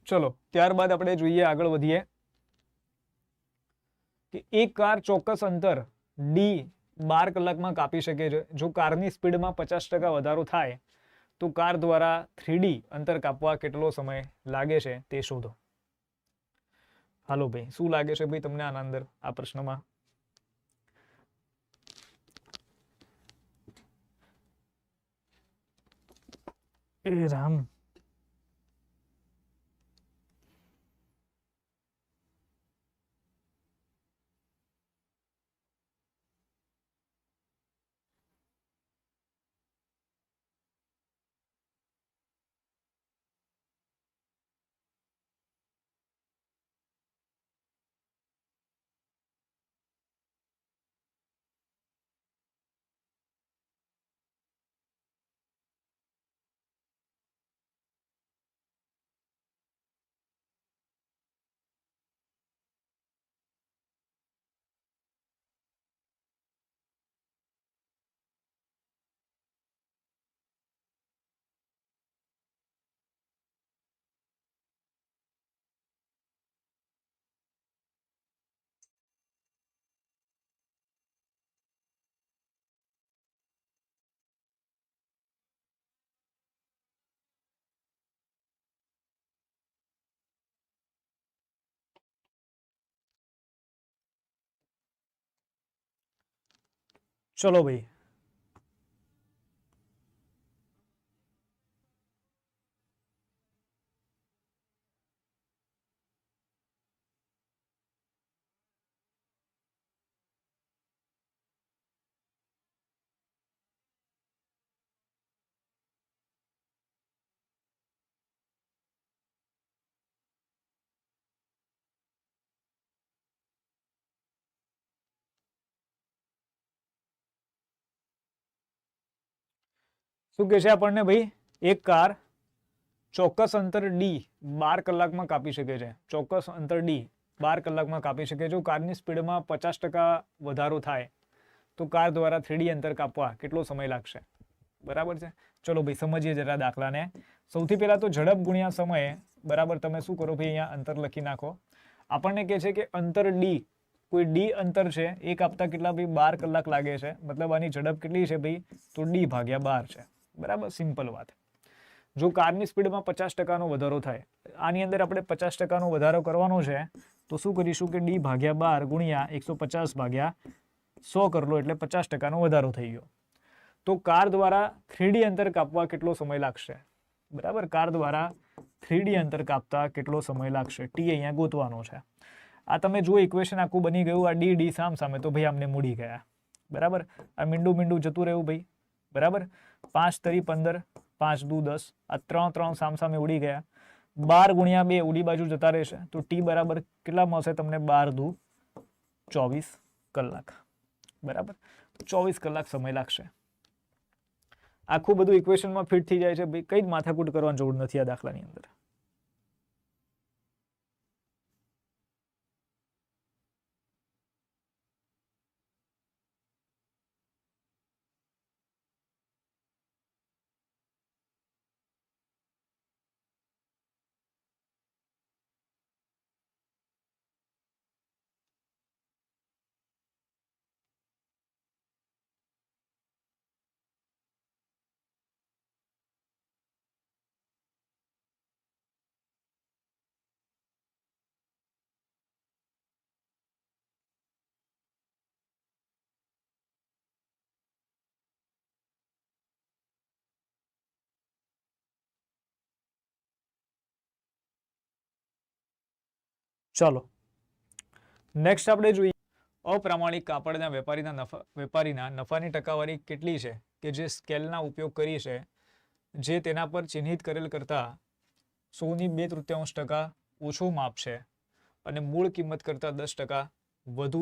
ચલો ત્યારબાદ આપણે જોઈએ, આગળ વધીએ કે એક કાર ચોક્કસ અંતર ડી 12 કલાકમાં કાપી શકે છે. જો કારની સ્પીડમાં 50% વધારો થાય તો કાર દ્વારા 3D અંતર કાપવા કેટલો સમય લાગે છે તે શોધો. હાલો ભાઈ, શું લાગે છે ભાઈ તમને આના અંદર આ પ્રશ્નમાં? એ રામ, ચલો ભાઈ, શું કે છે આપણને ભાઈ, એક કાર ચોક્કસ અંતર ડી 12 કલાકમાં કાપી શકે છે. ચોક્કસ અંતર ડી 12 કલાકમાં કાપી શકે. જો કારની સ્પીડમાં 50% વધારો થાય તો કાર દ્વારા 3D અંતર કાપવા કેટલો સમય લાગશે? બરાબર છે. ચલો ભાઈ સમજીએ જરા દાખલાને. સૌથી પહેલા તો ઝડપ ગુણ્યા સમય બરાબર તમે શું કરો ભાઈ, અહીંયા અંતર લખી નાખો. આપણને કહે છે કે અંતર ડી, કોઈ ડી અંતર છે એ કાપતા કેટલા ભાઈ 12 કલાક લાગે છે. મતલબ આની ઝડપ કેટલી છે ભાઈ, તો ડી ભાગ્યા 12 છે. બરાબર, સિમ્પલ વાત. જો કારની સ્પીડમાં 50% વધારો થાય, આની અંદર આપણે 50% વધારો કરવાનો છે, તો શું કરીશું કે ડી ભાગ્યા 12 ગુણ્યા 150 ભાગ્યા 100 કરી લો એટલે 50% વધારો થઈ ગયો. તો કાર દ્વારા 3D અંતર કાપવા કેટલો સમય લાગશે? બરાબર, કાર દ્વારા 3D અંતર કાપતા કેટલો સમય લાગશે? ટી અહીંયા ગોતવાનો છે. આ તમે જો ઇક્વેશન આખું બની ગયું, આ ડી ડી સામે તો ભાઈ આમને મૂડી ગયા. બરાબર, આ મીંડું જતું રહ્યું ભાઈ. બરાબર, 5 તરી 15, 5 દુ 10, આ 3 સામે ઉડી ગયા. 12 ગુણ્યા 2 ઉડી બાજુ જતા રહેશે, તો ટી બરાબર કેટલા મળશે તમને? 12 દુ 24 કલાક. બરાબર, 24 કલાક સમય લાગશે. આખું બધું ઇક્વેશનમાં ફિટ થઈ જાય છે ભાઈ, કઈ જ માથાકૂટ કરવાની જરૂર નથી આ દાખલાની અંદર. ચાલો નેક્સ્ટ આપણે જોઈએ, અપ્રામાણિક કાપડના વેપારીના નફાની ટકાવારી કેટલી છે કે જે સ્કેલના ઉપયોગ કરી છે, જે તેના પર ચિહ્નિત કરેલ કરતા 100.2% ઓછો માપ છે અને મૂળ કિંમત કરતા 10% વધુ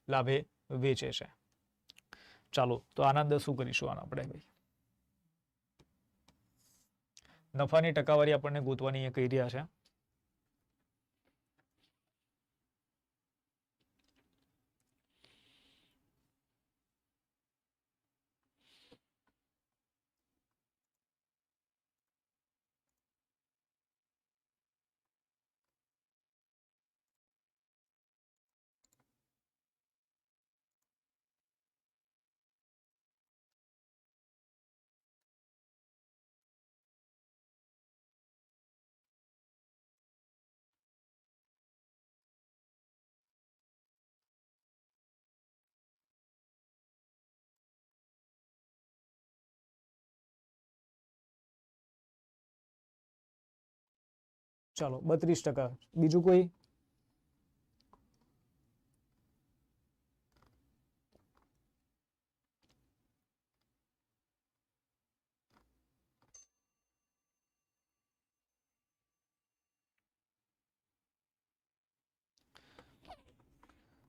લાભે વેચે છે. ચાલો તો આના અંદર શું કરીશું? આના આપણે ભાઈ નફાની ટકાવારી આપણને ગોતવાની કહી રહ્યા છે. ચાલો 32%. બીજું કોઈ?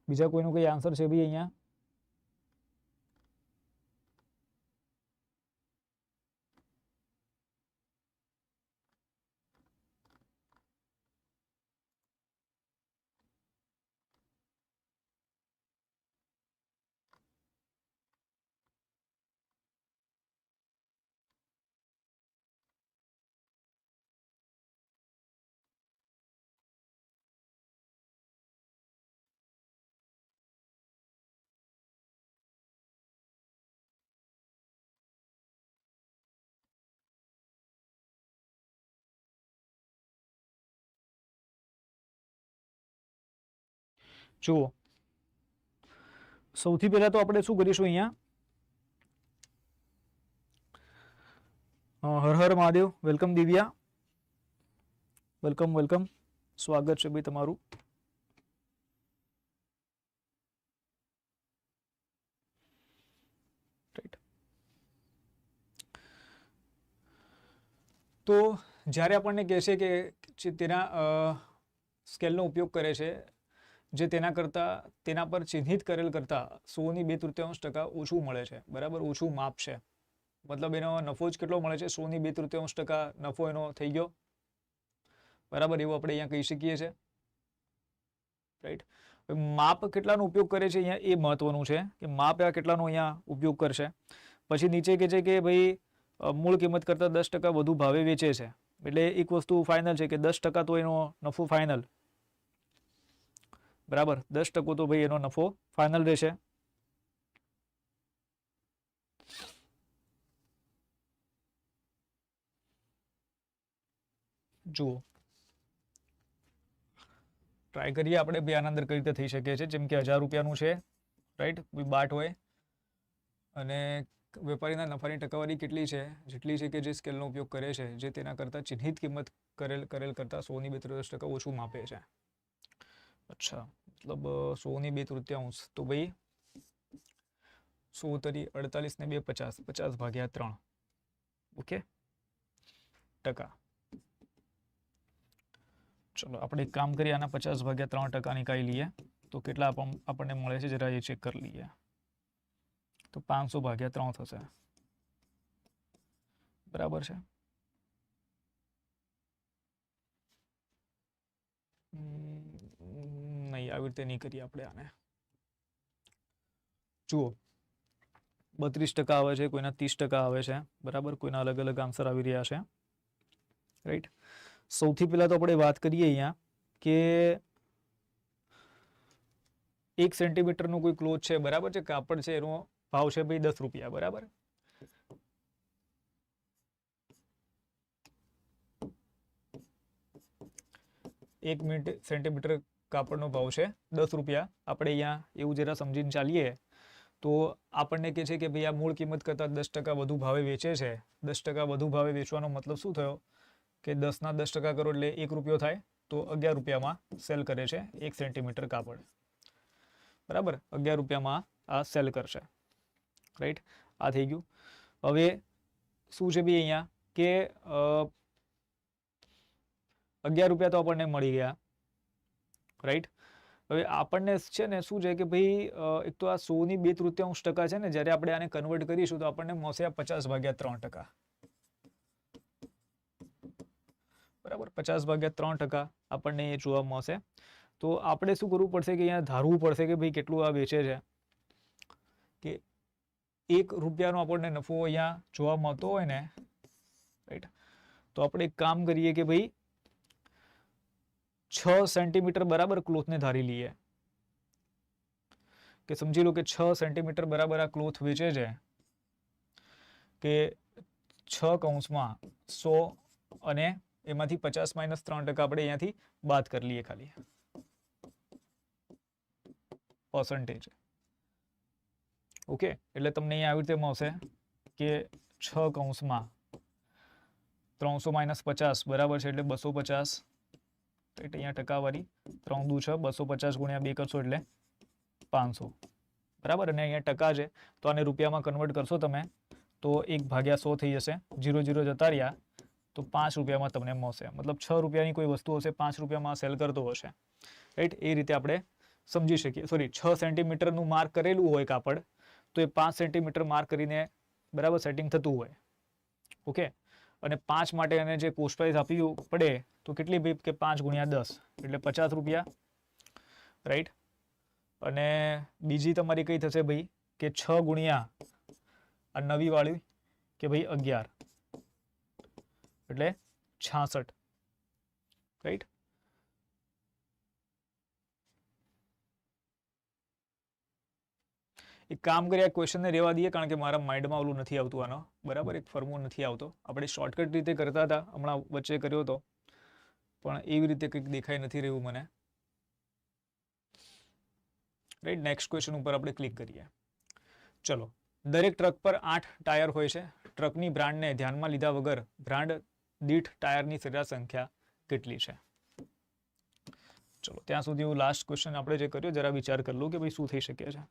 બીજા કોઈનો કોઈ આન્સર છે ભાઈ અહીંયા? જુઓ, સૌથી પહેલા તો આપણે શું કરીશું અહીંયા Har Har Mahadev. Welcome Divya, welcome welcome, સ્વાગત છે ભાઈ તમારું. રાઈટ. તો જ્યારે આપણને કહે છે કે તેના સ્કેલનો ઉપયોગ કરે છે જે તેના પર ચિહ્નિત કરેલ કરતાં 100.2% ઓછું મળે છે, બરાબર, ઓછું માપ છે, મતલબ એનો નફો જ કેટલો મળે છે, 100.2% નફો એનો થઈ ગયો, બરાબર, એવું આપણે અહીંયા કહી શકીએ છીએ. રાઈટ. માપ કેટલાનો ઉપયોગ કરે છે અહીંયા એ મહત્વનું છે કે માપ કેટલાનો અહીંયા ઉપયોગ કરશે. પછી નીચે કહે છે કે ભાઈ મૂળ કિંમત કરતાં 10% વધુ ભાવે વેચે છે, એટલે એક વસ્તુ ફાઇનલ છે કે 10% તો એનો નફો ફાઇનલ, બરાબર, 10% તો ભાઈ એનો નફો ફાઇનલ રહેશે. જુઓ, ટ્રાય કરીએ આપણે ભાઈ આના અંદર કઈ રીતે થઈ શકે છે. જેમ કે 1000 રૂપિયાનું છે, રાઈટ, કોઈ બાટ હોય અને વેપારીના નફાની ટકાવારી કેટલી છે, જેટલી છે કે જે સ્કેલનો ઉપયોગ કરે છે જે તેના કરતાં ચિહ્નિત કિંમત કરેલ કરતાં 100.2% ઓછું માપે છે. અચ્છા, મતલબ 100.2%, તો ભાઈ 100 તરી 48 ને 2 50, 50 ભાગ્યા 3, ઓકે, ટકા. ચલો આપણે એક કામ કરીએ, આના 50 ભાગ્યા 3% નિકાળી લઈએ તો કેટલા આપણને મળે છે જરા એ ચેક કરી લઈએ. તો 500 ભાગ્યા 3 થશે, બરાબર છે. નહીં, આવી રીતે નહીં કરીએ આપણે આને. જુઓ, 32% આવે છે, કોઈના 30% આવે છે, બરાબર, કોઈના અલગ અલગ આન્સર આવી રહ્યા છે. રાઈટ. સૌથી પહેલા તો આપણે વાત કરીએ અહીંયા કે 1 સેન્ટીમીટરનું કોઈ ક્લોથ છે, બરાબર છે, કાપડ છે, એનો ભાવ છે ભાઈ 10 રૂપિયા, બરાબર. એક સેન્ટીમીટર કાપડનો ભાવ છે 10 રૂપિયા. આપણે અહીંયા એવું જરા સમજીને ચાલીએ તો આપણને કહે છે કે ભાઈ આ મૂળ કિંમત કરતાં 10% વધુ ભાવે વેચે છે. 10% વધુ ભાવે વેચવાનો મતલબ શું થયો કે 10 ના 10% કરો એટલે 1 રૂપિયો થાય, તો 11 રૂપિયામાં સેલ કરે છે 1 સેન્ટીમીટર કાપડ, બરાબર, 11 રૂપિયામાં આ સેલ કરશે. રાઈટ, આ થઈ ગયું. હવે શું છે ભાઈ અહીંયા કે 11 રૂપિયા તો આપણને મળી ગયા, રાઈટ. હવે આપણને છે ને શું છે કે ભાઈ એક તો આ 100.2% છે ને, જ્યારે આપણે આને કન્વર્ટ કરીશું તો આપણને મળશે 50 ભાગ્યા 3%, બરાબર, 50 ભાગ્યા 3% આપણને એ જોવા મળશે. તો આપણે શું કરવું પડશે કે અહીંયા ધારવું પડશે કે ભાઈ કેટલું આ વેચે છે, કે 1 રૂપિયાનો આપણને નફો અહીંયા જોવા મળતો હોય ને, રાઈટ, તો આપણે એક કામ કરીએ કે ભાઈ 6 સેન્ટીમીટર બરાબર ક્લોથને ધારી લઈએ, કે સમજી લો કે 6 સેન્ટીમીટર બરાબર આ ક્લોથ વેચે છે, કે 6 કૌંસમાં 100 અને એમાંથી 50 - 3% આપણે અહીંયાથી બાદ કરી લઈએ ખાલી પર્સન્ટેજ. ઓકે, એટલે તમને અહીંયા આવી રીતે મળશે કે 6 કૌંસમાં 300 - 50 બરાબર છે એટલે 250, એટલે અહીંયા ટકાવારી 3 દુ 6, 250 ગુણ્યા 2 કરશો એટલે 500, બરાબર. અને અહીંયા ટકા છે તો આને રૂપિયામાં કન્વર્ટ કરશો તમે તો 1/100 થઈ જશે, 0 0 જતા રહ્યા તો 5 રૂપિયામાં તમને મળશે. મતલબ 6 રૂપિયાની કોઈ વસ્તુ હશે, 5 રૂપિયામાં સેલ કરતો હશે, રાઈટ. એ રીતે આપણે સમજી શકીએ. સોરી, 6 સેન્ટીમીટરનું માર્ક કરેલું હોય કાપડ તો એ 5 સેન્ટીમીટર માર્ક કરીને બરાબર સેટિંગ થતું હોય, ઓકે. અને 5 માટે એને જે કોસ્ટ પ્રાઇસ આપવી પડે તો કેટલી ભાઈ કે 5 ગુણ્યા 10 એટલે 50 રૂપિયા, રાઈટ. અને બીજી તમારી કઈ થશે ભાઈ કે 6 ગુણ્યા આ નવી વાળી કે ભાઈ 11 એટલે 66, રાઈટ. એક કામ કરીએ, આ ક્વેશ્ચનને રહેવા દઈએ કારણ કે મારા માઇન્ડમાં ઓલું નથી આવતું આનો, બરાબર, એક ફોર્મ્યુલો નથી આવતો. આપણે શોર્ટકટ રીતે કરતા હતા, હમણાં વચ્ચે કર્યો હતો પણ એવી રીતે કંઈક દેખાઈ નથી રહ્યું મને, રાઈટ. નેક્સ્ટ ક્વેશ્ચન ઉપર આપણે ક્લિક કરીએ. ચલો, દરેક ટ્રક પર 8 ટાયર હોય છે. ટ્રકની બ્રાન્ડને ધ્યાનમાં લીધા વગર બ્રાન્ડ દીઠ ટાયરની સરેરાશ સંખ્યા કેટલી છે? ચલો, ત્યાં સુધી હું લાસ્ટ ક્વેશ્ચન આપણે જે કર્યો જરા વિચાર કરી લઉં કે ભાઈ શું થઈ શકે છે.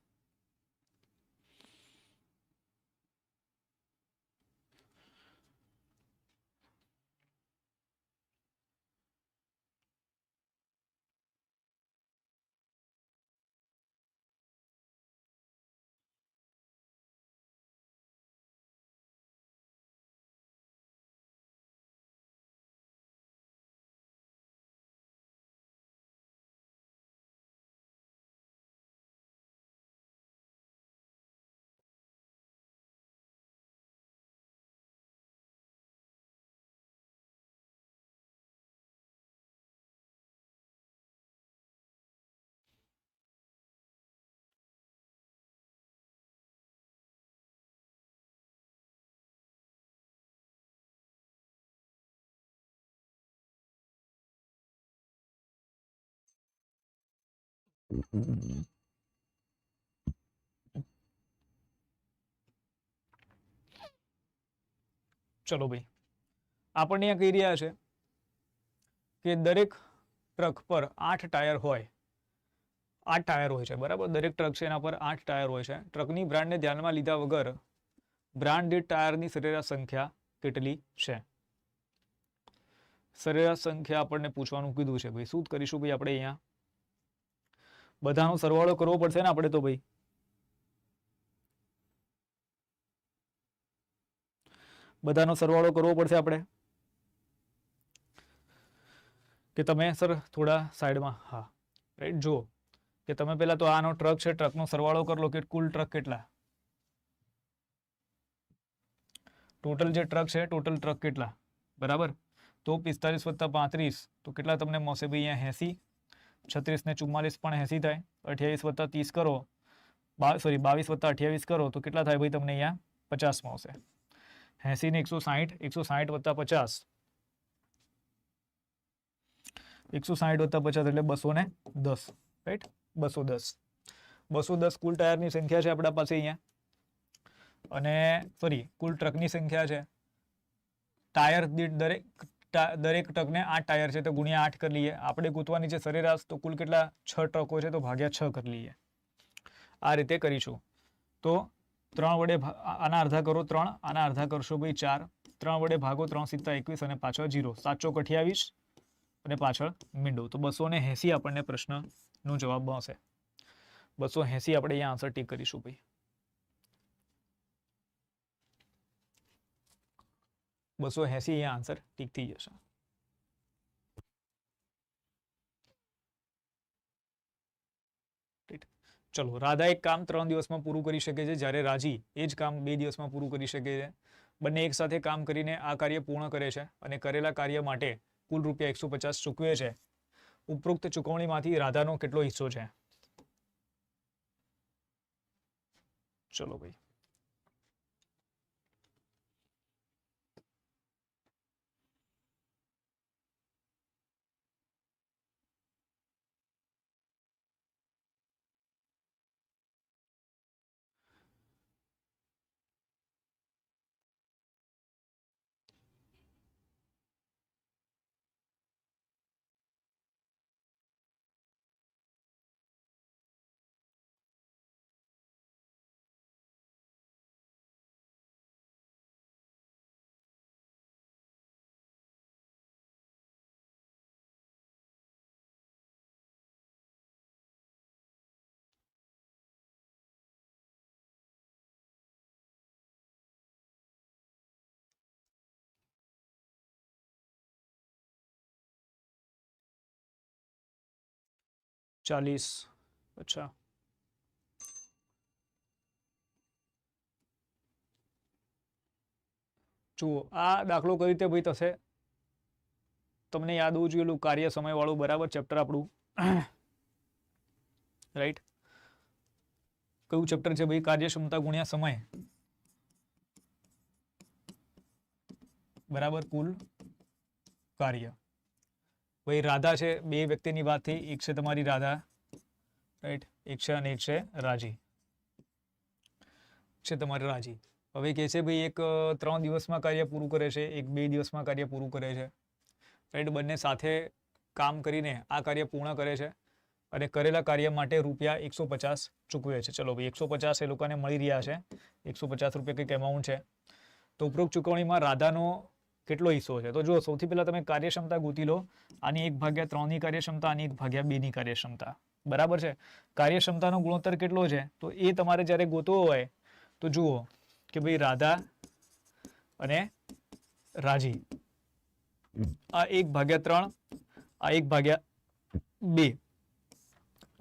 ચલો ભાઈ, આપણને અહીંયા કહી રહ્યા છે કે દરેક ટ્રક પર 8 ટાયર હોય. 8 ટાયર હોય છે, બરાબર. દરેક ટ્રક છે એના પર 8 ટાયર હોય છે. ટ્રકની બ્રાન્ડને ધ્યાનમાં લીધા વગર બ્રાન્ડ દીઠ ટાયરની સરેરાશ સંખ્યા કેટલી છે? સરેરાશ સંખ્યા આપણને પૂછવાનું કીધું છે ભાઈ. શું કરીશું ભાઈ આપણે અહીંયા? બધાનો સરવાળો કરવો પડશે ને આપણે તો ભાઈ. બધાનો સરવાળો કરવો પડશે આપણે. કે તમે સર થોડા સાઈડમાં, હા રાઈટ. જો કે તમે પહેલા તો આનો ટ્રક છે, ટ્રકનો સરવાળો કરી લો કે કુલ ટ્રક કેટલા, ટોટલ જે ટ્રક છે ટોટલ ટ્રક કેટલા, બરાબર. તો 45 વત્તા 35 તો કેટલા તમને મળશે ભાઈ અહીંયા? 80. 36 ને 44 પણ 80 થાય. 28 વત્તા 30 કરો, 22 વત્તા 28 કરો તો કેટલા થાય ભાઈ તમને અહીંયા? 50 મળશે. 80 ને 160, 160 વત્તા 50, 160 વત્તા 50 એટલે 210, રાઈટ. 210. 210 કુલ ટાયરની સંખ્યા છે આપણા પાસે અહીંયા. અને સોરી, કુલ ટ્રકની સંખ્યા છે. ટાયર દીઠ દરેક ટ્રકને 8 ટાયર છે તો ગુણ્યા 8 કરી લઈએ. આપણે ગોતવાની છે સરેરાશ, તો કુલ કેટલા? 6 ટ્રકો છે તો ભાગ્યા 6 કરી લઈએ. આ રીતે કરીશું. તો 3 વડે આના અડધા કરો 3, આના અડધા કરશો ભાઈ 4. 3 વડે ભાગો 3 સિત્તા 21 અને પાછળ 0, 7 ચોક 28 અને પાછળ મીંડું. તો 280 આપણને પ્રશ્નનો જવાબ મળશે. 280 આપણે અહીંયા આન્સર ટીક કરીશું ભાઈ. 280 અહીંયા આન્સર ટીક થઈ જશે. ચલો, રાધા એક કામ 3 દિવસમાં પૂરું કરી શકે છે, જ્યારે રાજી એ જ કામ 2 દિવસમાં પૂરું કરી શકે છે. બંને એક સાથે કામ કરીને આ કાર્ય પૂર્ણ કરે છે અને કરેલા કાર્ય માટે કુલ રૂપિયા 150 ચૂકવે છે. ઉપરોક્ત ચૂકવણીમાંથી રાધાનો કેટલો હિસ્સો છે? ચલો ભાઈ. ચાલીસ. અચ્છા, જુઓ આ દાખલો કઈ રીતે ભાઈ થશે? તમને યાદ હોવું જોઈએ કાર્ય સમય વાળું, બરાબર, ચેપ્ટર આપણું, રાઈટ. કયું ચેપ્ટર છે ભાઈ? કાર્યક્ષમતા ગુણ્યા સમય, બરાબર, કુલ કાર્ય. ભાઈ રાધા છે, 2 વ્યક્તિની વાત થઈ. એક છે તમારી રાધા, રાઈટ, એક છે અને એક છે રાજી, છે તમારે રાજી. હવે કહે છે ભાઈ એક 3 દિવસમાં કાર્ય પૂરું કરે છે, એક 2 દિવસમાં કાર્ય પૂરું કરે છે, રાઈટ. બંને સાથે કામ કરીને આ કાર્ય પૂર્ણ કરે છે અને કરેલા કાર્ય માટે રૂપિયા 150 ચૂકવે છે. ચલો ભાઈ 150 એ લોકોને મળી રહ્યા છે, 150 રૂપિયા કંઈક એમાઉન્ટ છે. તો ઉપરોક્ત ચૂકવણીમાં રાધાનો કેટલો હિસ્સો છે? તો જો સૌથી પહેલા તમે કાર્યક્ષમતા ગોતી લો. આની 1/3 ની કાર્યક્ષમતા, આની 1/2 ની કાર્યક્ષમતા, બરાબર છે. કાર્યક્ષમતાનો ગુણોત્તર કેટલો છે? તો એ તમારે જ્યારે ગોતવો હોય તો જુઓ કે ભાઈ રાધા અને રાજી, આ 1/3, આ 1/2,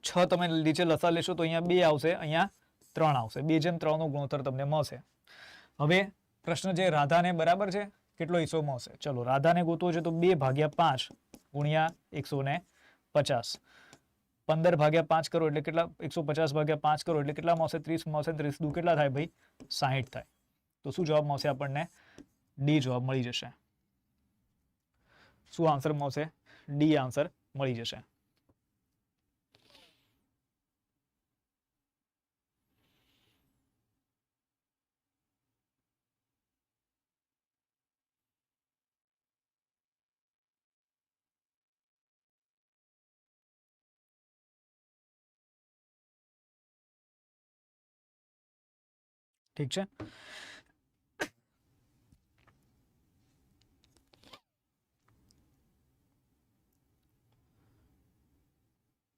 6 તમે નીચે લસા લેશો તો અહીંયા 2 આવશે, અહીંયા 3 આવશે. 2/3 નો ગુણોત્તર તમને મળશે. હવે પ્રશ્ન છે રાધાને, બરાબર છે, કેટલો હિસ્સો મળશે? ચલો રાધાને ગોતવો છે તો 2/5 ગુણ્યા 150, 15/5 કરો એટલે કેટલા? 150/5 કરો એટલે કેટલા મળશે? 30 મળશે. 30 દુ કેટલા થાય ભાઈ? 60 થાય. તો શું જવાબ મળશે આપણને? ડી જવાબ મળી જશે. શું આન્સર મળશે? ડી આન્સર મળી જશે. ઠીક છે.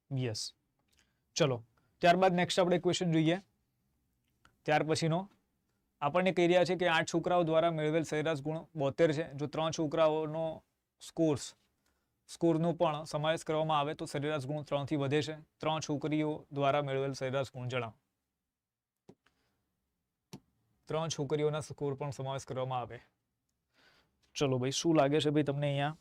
યસ. ચલો ત્યારબાદ નેક્સ્ટ આપણે ક્વેશ્ચન જોઈએ. ત્યાર પછીનો આપણને કહી રહ્યા છે કે 8 છોકરાઓ દ્વારા મેળવેલ સરેરાશ ગુણ 72 છે. જો 3 છોકરાઓનો સ્કોરનો પણ સમાવેશ કરવામાં આવે તો સરેરાશ ગુણ 3 થી વધે છે. 3 છોકરીઓ દ્વારા મેળવેલ સરેરાશ ગુણ જણાવો. 3 છોકરીઓના સ્કોર પણ સમાવેશ કરવામાં આવે. ચલો ભાઈ શું લાગે છે ભાઈ તમને અહીંયા?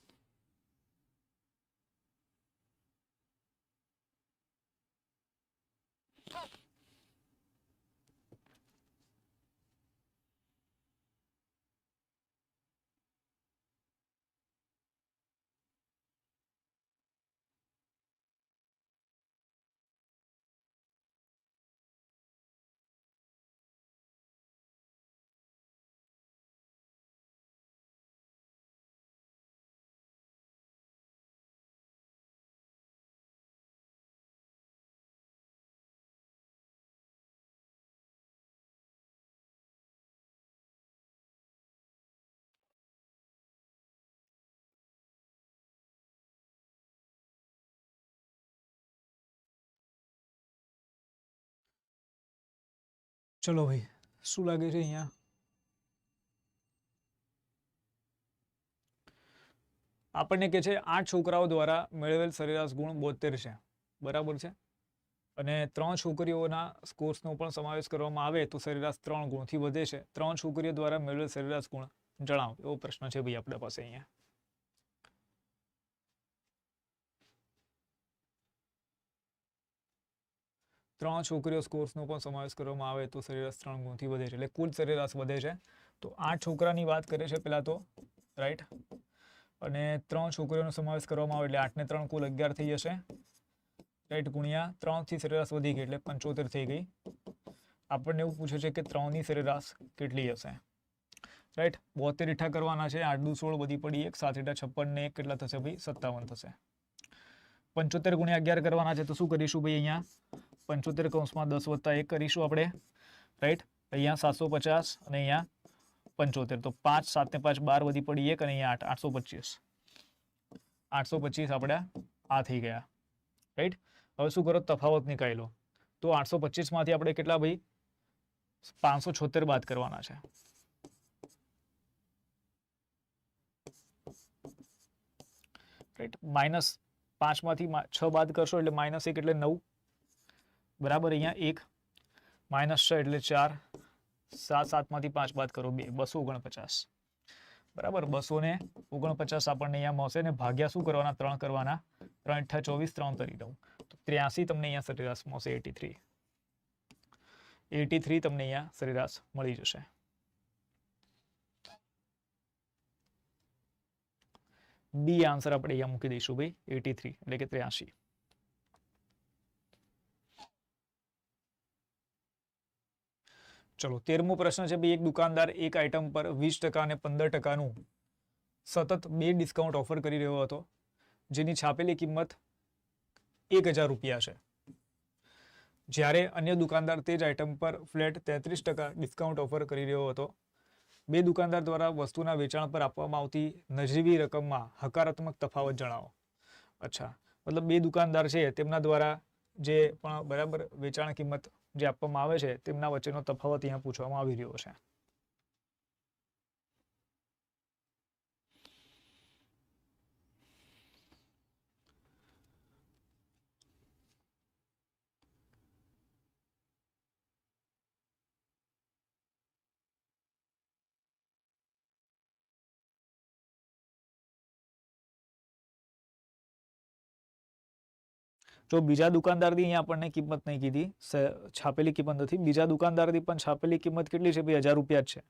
ચલો ભાઈ શું લાગે છે અહીંયા? આપણને કે છે 8 છોકરાઓ દ્વારા મેળવેલ સરેરાશ ગુણ 72 છે, બરાબર છે. અને 3 છોકરીઓના સ્કોર્સનો પણ સમાવેશ કરવામાં આવે તો સરેરાશ 3 ગુણથી વધે છે. 3 છોકરીઓ દ્વારા મેળવેલ સરેરાશ ગુણ જણાવો, એવો પ્રશ્ન છે ભાઈ આપણા પાસે અહીંયા. ત્રણ છોકરીઓ સ્કોર્સનો પણ સમાવેશ કરવામાં આવે તો સરેરાશ 3 ગુણથી વધે છે, એટલે કુલ સરેરાશ વધે છે. તો 8 છોકરાની વાત કરે છે પેલા તો, રાઈટ. અને 3 છોકરીઓનો સમાવેશ કરવામાં આવે એટલે 8 ને 3 કુલ 11 થઈ જશે, રાઈટ. ગુણ્યા 3 થી સરેરાશ વધી ગઈ એટલે 75 થઈ ગઈ. આપણને એવું પૂછે છે કે 3 ની સરેરાશ કેટલી હશે, રાઈટ. 72 રીઠા કરવાના છે, 8 દુ 16 વધી પડી 1, 7 રીઠા 56 ને 1 કેટલા થશે ભાઈ? 57 થશે. 75 ગુણ્યા 11 કરવાના છે તો શું કરીશું ભાઈ? અહીંયા 75 કૌંસમાં 10 વત્તા 1 કરીશું આપણે, રાઈટ. અહીંયા 750 અને અહીંયા 75, તો 5 7 ને 5 12 વધી પડી 1 અને અહીંયા 8 825 આપણે આ થઈ ગયા, રાઈટ. હવે શું કરો? તફાવત નીકાળી લો. તો 825 માંથી આપણે કેટલા ભાઈ? 576 બાદ કરવાના છે, રાઈટ. -5 માંથી 6 બાદ કરશો એટલે -1 એટલે 9, બરાબર. અહીંયા 1 -6 એટલે 4, 7 7 માંથી 5 બાદ કરો 2, 249, બરાબર. 249 આપણને અહીંયા મળશે ને ભાગ્યા શું કરવાના? 3 કરવાના. 3 × 8 = 24, 3 તરી દઉં તો 83 તમને અહીંયા સરેરાશ મળશે. 83 તમને અહીંયા સરેરાશ મળી જશે. બી આન્સર આપણે અહીંયા મૂકી દઈશું ભાઈ, 83 એટલે કે 83. ચલો 13મો પ્રશ્ન છે ભાઈ, એક દુકાનદાર એક આઇટમ પર 20% અને 15%નું સતત 2 ડિસ્કાઉન્ટ ઓફર કરી રહ્યો હતો, જેની છાપેલી કિંમત 1000 રૂપિયા છે. જ્યારે અન્ય દુકાનદાર તે જ આઇટમ પર ફ્લેટ 33% ડિસ્કાઉન્ટ ઓફર કરી રહ્યો હતો. બે દુકાનદાર દ્વારા વસ્તુના વેચાણ પર આપવામાં આવતી નજીવી રકમમાં હકારાત્મક તફાવત જણાવો. અચ્છા, મતલબ બે દુકાનદાર છે તેમના દ્વારા જે પણ બરાબર વેચાણ કિંમત જે આપવામાં આવે છે તેમના વચ્ચેનો તફાવત અહીંયા પૂછવામાં આવી રહ્યો છે. જો બીજા દુકાનદારની અહીંયા આપણને કિંમત નહીં કીધી, છાપેલી કિંમત નથી. બીજા દુકાનદારની પણ છાપેલી કિંમત કેટલી છે ભાઈ? 1000 રૂપિયા જ છે.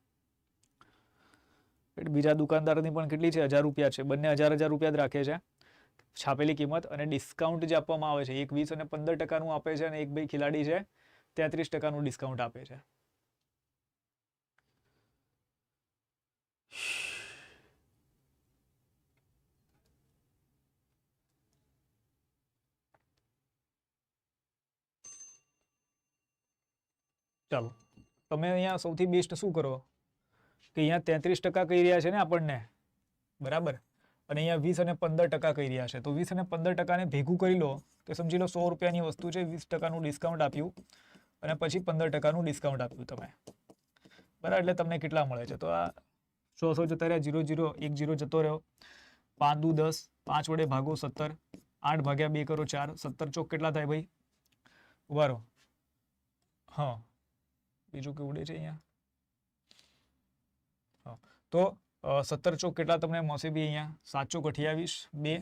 બીજા દુકાનદારની પણ કેટલી છે? 1000 રૂપિયા છે. બંને 1000 રૂપિયા જ રાખે છે છાપેલી કિંમત. અને ડિસ્કાઉન્ટ જે આપવામાં આવે છે, એક 20 અને 15%નું આપે છે, અને એક ભાઈ ખિલાડી છે 33%નું ડિસ્કાઉન્ટ આપે છે. ચાલો, તમે અહીંયા સૌથી બેસ્ટ શું કરો કે અહીંયા 33% કહી રહ્યા છે ને આપણને, બરાબર, અને અહીંયા 20 અને 15% કહી રહ્યા છે. તો 20 અને 15%ને ભેગું કરી લો કે સમજી લો 100 રૂપિયાની વસ્તુ છે, 20%નું ડિસ્કાઉન્ટ આપ્યું અને પછી 15%નું ડિસ્કાઉન્ટ આપ્યું તમે, બરાબર. એટલે તમને કેટલા મળે છે? તો આ 100 જતા રહ્યા, 0 0 1 0 જતો રહ્યો, 5 દુ 10, 5 વડે ભાગો 17, 8 ભાગ્યા 2 કરો 4, 17 ચોક કેટલા થાય ભાઈ? ઉભા રહો, હા બીજું કેવડે છે અહીંયા? હા, તો 17 ચોક કેટલા તમને મળશે બી અહીંયા? 7 ચોક 28, 2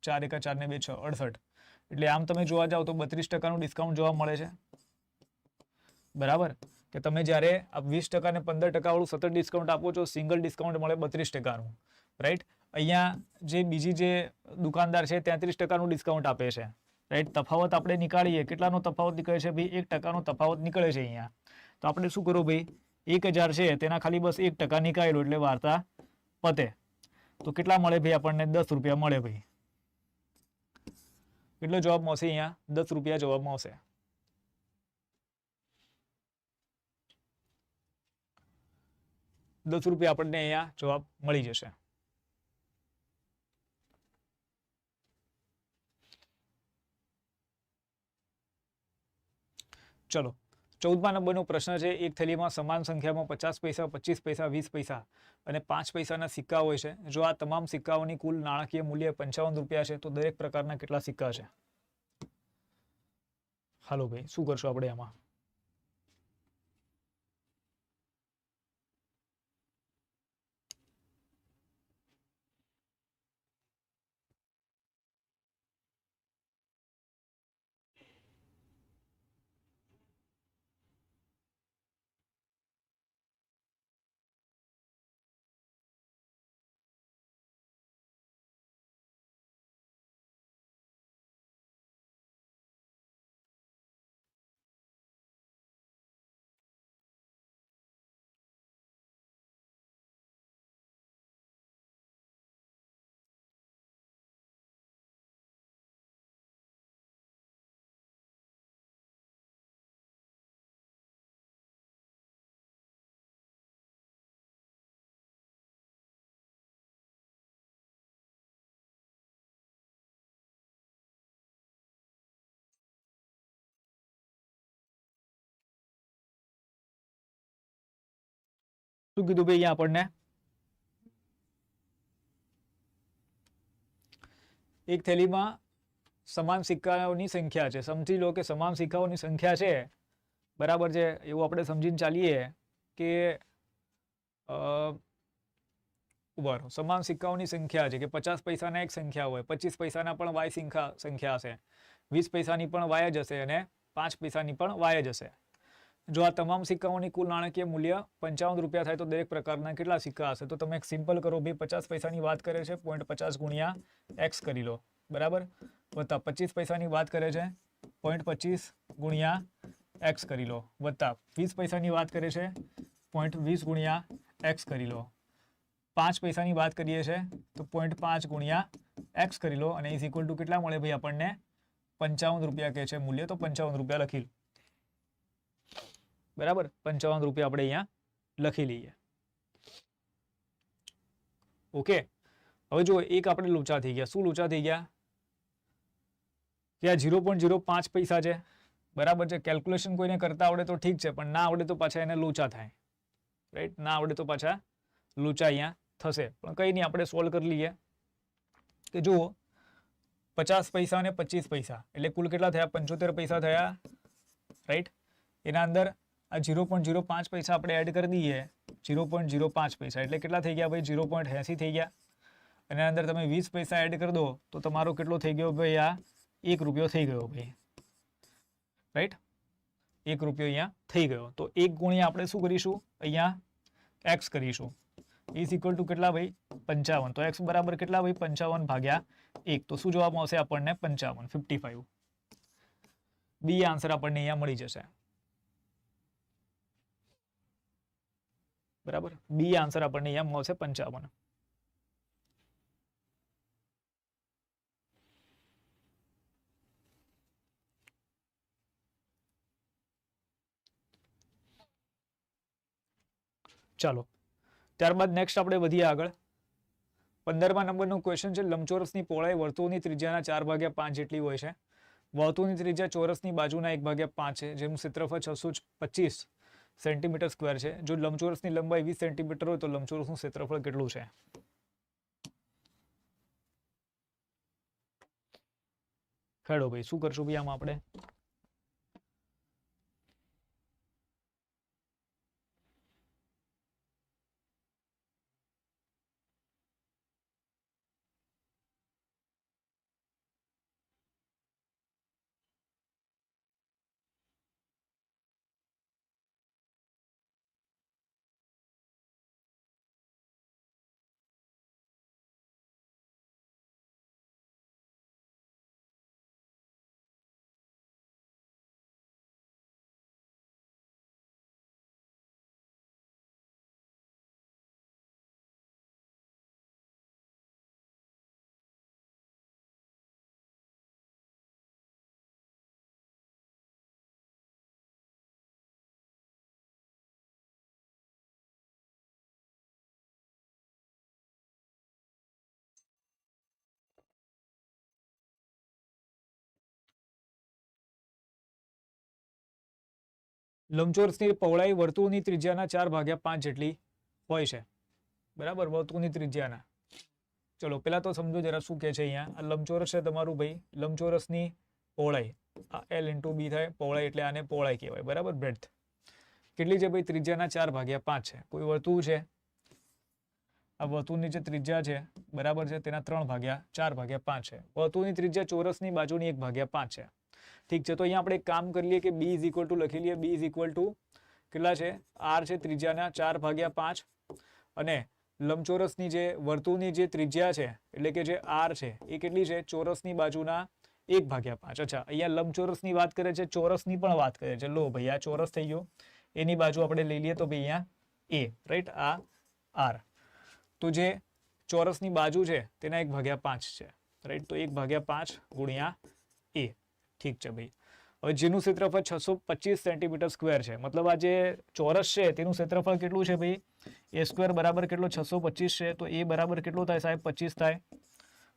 4 એકા 4 ને 2 6, 68. એટલે આમ તમે જોવા જાવ તો 32%નું ડિસ્કાઉન્ટ જોવા મળે છે, બરાબર. કે તમે જ્યારે આ 20% અને 15% વાળું સતત ડિસ્કાઉન્ટ આપો છો, સિંગલ ડિસ્કાઉન્ટ મળે 32%નું, રાઈટ. અહીંયા જે બીજી જે દુકાનદાર છે 33%નું ડિસ્કાઉન્ટ આપે છે, રાઈટ. તફાવત આપણે નીકાળીએ, કેટલાનો તફાવત નીકળે છે ભાઈ? 1%નો તફાવત નીકળે છે અહીંયા. તો આપણે શું કરવું ભાઈ? 1000 છે તેના ખાલી બસ 1% નીકાળ્યો એટલે વાર્તા પતે. તો કેટલા મળે ભાઈ આપણને? 10 રૂપિયા મળે ભાઈ. કેટલો જવાબ મળશે અહીંયા? 10 રૂપિયા જવાબ મળશે. ₹10 આપણને અહીંયા જવાબ મળી જશે. ચલો, 14મા નંબરનો પ્રશ્ન છે, એક થેલીમાં સમાન સંખ્યામાં 50 પૈસા, 25 પૈસા, 20 પૈસા અને 5 પૈસાના સિક્કા હોય છે. જો આ તમામ સિક્કાઓની કુલ નાણાકીય મૂલ્ય 55 રૂપિયા છે, તો દરેક પ્રકારના કેટલા સિક્કા છે? હાલો ભાઈ, શું કરશું આપણે આમાં? શું કીધું ભાઈ અહીંયા આપણને? એક થેલીમાં સમાન સિક્કાઓની સંખ્યા છે. સમજી લો કે સમાન સિક્કાઓની સંખ્યા છે, બરાબર છે. એવું આપણે સમજીને ચાલીએ કે સમાન સિક્કાઓની સંખ્યા છે કે 50 પૈસાના એક સંખ્યા હોય, 25 પૈસાના પણ વાય સંખ્યા હશે, 20 પૈસાની પણ વાય જ હશે અને 5 પૈસાની પણ વાય જ હશે. જો આ તમામ સિક્કાઓની કુલ નાણાકીય મૂલ્ય 55 રૂપિયા થાય તો દરેક પ્રકારના કેટલા સિક્કા હશે? તો તમે એક સિમ્પલ કરો ભાઈ, 50 પૈસાની વાત કરે છે, 0.50 ગુણ્યા x કરી લો, બરાબર, વત્તા 25 પૈસાની વાત કરે છે, 0.25 ગુણ્યા x કરી લો વત્તા 20 પૈસાની વાત કરે છે 0.20 ગુણ્યા x કરી લો 5 પૈસાની વાત કરીએ છે તો 0.5 ગુણ્યા x કરી લો અને ઇઝ ઇક્વલ ટુ કેટલા મળે ભાઈ આપણને 55 રૂપિયા કે છે મૂલ્ય તો 55 રૂપિયા લખી લો બરાબર 55 રૂપિયા આપણે અહીંયા લખી લઈએ ઓકે હવે જો એક આપણે લોચા થઈ ગયા શું લોચા થઈ ગયા કે આ 0.05 પૈસા છે બરાબર છે કેલ્ક્યુલેશન કોઈને કરતા આવડે તો ઠીક છે પણ ના આવડે તો પાછા એને લોચા થાય રાઈટ ના આવડે તો પાછા લોચા અહીંયા થશે પણ કંઈ નહીં આપણે સોલ્વ કરી લઈએ કે જુઓ 50 પૈસા અને 25 પૈસા એટલે કુલ કેટલા થયા 75 પૈસા થયા રાઈટ એના અંદર આ 0.05 પૈસા આપણે એડ કરી દઈએ 0.05 પૈસા એટલે કેટલા થઈ ગયા ભાઈ 0.80 થઈ ગયા અને એના અંદર તમે 20 પૈસા એડ કરી દો તો તમારો કેટલો થઈ ગયો ભાઈ આ 1 રૂપિયો થઈ ગયો ભાઈ રાઈટ 1 રૂપિયો અહીંયા થઈ ગયો તો 1 ગુણ્યા આપણે શું કરીશું અહીંયા x કરીશું ઇઝ ઇક્વલ ટુ કેટલા ભાઈ 55 તો x બરાબર કેટલા ભાઈ 55 ભાગ્યા 1 તો શું જવાબ આવશે આપણને 55 બી આન્સર આપણને અહીંયા મળી જશે બરાબર બી આન્સર આપણને અહીંયા મળશે 55 ચાલો ત્યારબાદ નેક્સ્ટ આપણે વધીએ આગળ 15મા નંબરનો ક્વેશ્ચન છે લંબચોરસની પહોળાઈ વર્તુળની ત્રિજ્યાના 4/5 જેટલી હોય છે વર્તુળની ત્રિજ્યા ચોરસની બાજુના 1/5 છે જેનું ક્ષેત્રફળ 625 સેન્ટીમીટર સ્ક્વેર છે જો લંબચોરસની લંબાઈ 20 સેન્ટીમીટર હોય તો લંબચોરસનું ક્ષેત્રફળ કેટલું છે ખેડો ભાઈ શું કરશું ભાઈ આમાં આપણે લંબચોરસની પહોળાઈ વર્તુળની ત્રિજ્યાના 4/5 જેટલી હોય છે બરાબર વર્તુળની ત્રિજ્યાના ચલો પેલા તો સમજો જરા શું કહે છે અહીંયા આ લંબચોરસ છે તમારું ભાઈ લંબચોરસની પહોળાઈ આ l * b થાય પહોળાઈ એટલે આને પહોળાઈ કહેવાય બરાબર બ્રેડથ કેટલી છે ભાઈ ત્રિજ્યાના 4/5 છે કોઈ વર્તુળ છે આ વર્તુળની જે ત્રિજ્યા છે બરાબર છે તેના 3/4/5 છે વર્તુળની ત્રિજ્યા ચોરસની બાજુની 1/5 છે ઠીક છે તો અહીંયા આપણે એક કામ કરી લઈએ કે b = લખી લઈએ b = કેટલા છે r છે ત્રિજ્યાના 4/5 અને લંબચોરસની જે વર્તુળની જે ત્રિજ્યા છે એટલે કે જે r છે એ કેટલી છે ચોરસની બાજુના 1/5 અચ્છા અહીંયા લંબચોરસની વાત કરે છે ચોરસની પણ વાત કરે છે લો ભાઈ આ ચોરસ થઈ ગયો એની બાજુ આપણે લઈ લઈએ તો ભાઈ અહીંયા a રાઈટ આ r તો જે ચોરસની બાજુ છે તેના 1/5 છે રાઈટ તો 1/5 ગુણ્યા a ઠીક છે ભાઈ હવે જેનું ક્ષેત્રફળ 625 સેન્ટીમીટર સ્ક્વેર છે મતલબ આ જે ચોરસ છે તેનું ક્ષેત્રફળ કેટલું છે ભાઈ a સ્ક્વેર બરાબર કેટલો 625 છે તો a બરાબર કેટલો થાય સાહેબ 25 થાય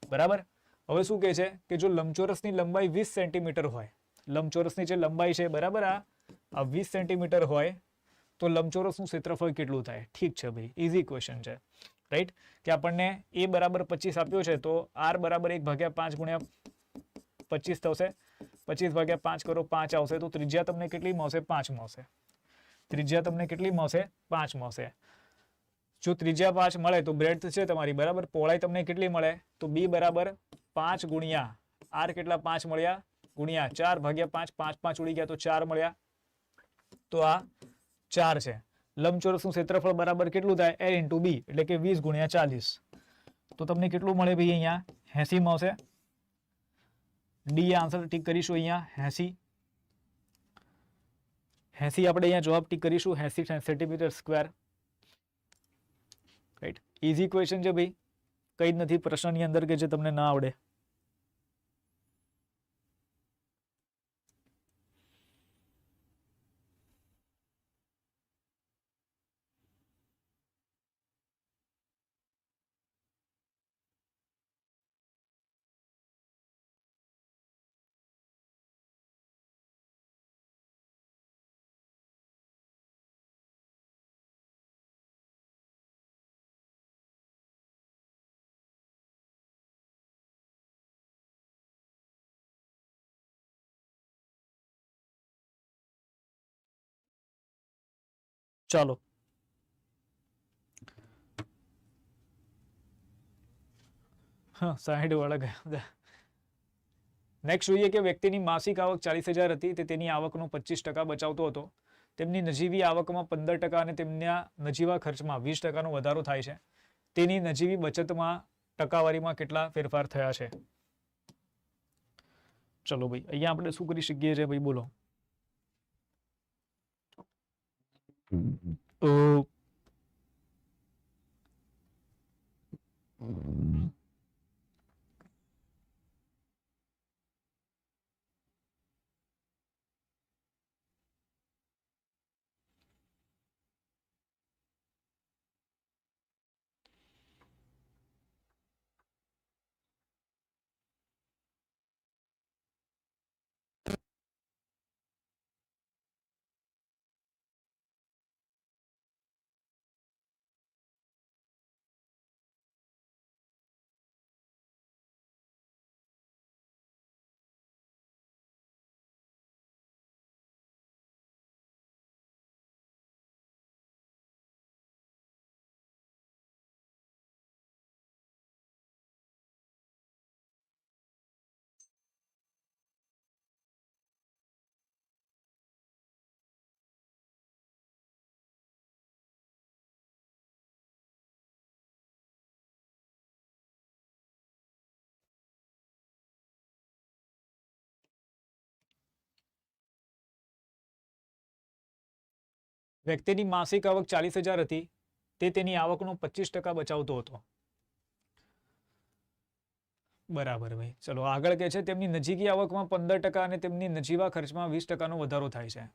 બરાબર હવે શું કહે છે કે જો લંબચોરસની લંબાઈ 20 સેન્ટીમીટર હોય લંબચોરસની જે લંબાઈ છે બરાબર આ 20 સેન્ટીમીટર હોય તો લંબચોરસનું ક્ષેત્રફળ કેટલું થાય ઠીક છે ભાઈ ઈઝી ક્વેશ્ચન છે રાઈટ કે આપણને a બરાબર 25 આપ્યો છે તો r બરાબર 1/5 ગુણ્યા 25 થશે 25/5 કરો 5 આવશે તો ત્રિજ્યા તમને કેટલી મળશે 5 મળશે ત્રિજ્યા તમને કેટલી મળશે 5 મળશે જો ત્રિજ્યા 5 મળે તો બ્રેડથ છે તમારી બરાબર પહોળાઈ તમને કેટલી મળે તો b બરાબર 5 ગુણ્યા r કેટલા 5 મળ્યા ગુણ્યા 4/5 5 ઉડી ગયા તો 4 મળ્યા તો આ 4 છે લંબચોરસનું ક્ષેત્રફળ બરાબર કેટલું થાય l * b એટલે કે 20 ગુણ્યા 40 તો તમને કેટલું મળે ભાઈ અહીંયા 80 મળશે ડી આન્સર ટીક કરીશું અહીંયા 80 80 આપણે અહીંયા જવાબ ટીક કરીશું, 80 centimetre square. Right, easy question છે ભાઈ, કઈ જ નથી પ્રશ્નની અંદર કે જે તમને ના આવડે. ચાલો હા, 60 વાળા ગયા બધા. નેક્સ્ટ જોઈએ કે વ્યક્તિની માસિક આવક 40,000 હતી તે તેની આવકનો 25% બચાવતો હતો. તેમની નજીવી આવકમાં 15% અને તેમના નજીવા ખર્ચમાં 20%નો વધારો થાય છે. તેની નજીવી બચતમાં ટકાવારીમાં કેટલા ફેરફાર થયા છે? ચલો ભાઈ, અહીંયા આપણે શું કરી શકીએ છીએ ભાઈ, બોલો. વ્યક્તિની માસિક આવક 40,000 હતી તે તેની આવકનો 25% બચાવતો હતો. બરાબર ભાઈ, ચલો આગળ કે છે તેમની નજીકી આવકમાં 15% અને તેમની નજીવા ખર્ચમાં 20%નો વધારો થાય છે.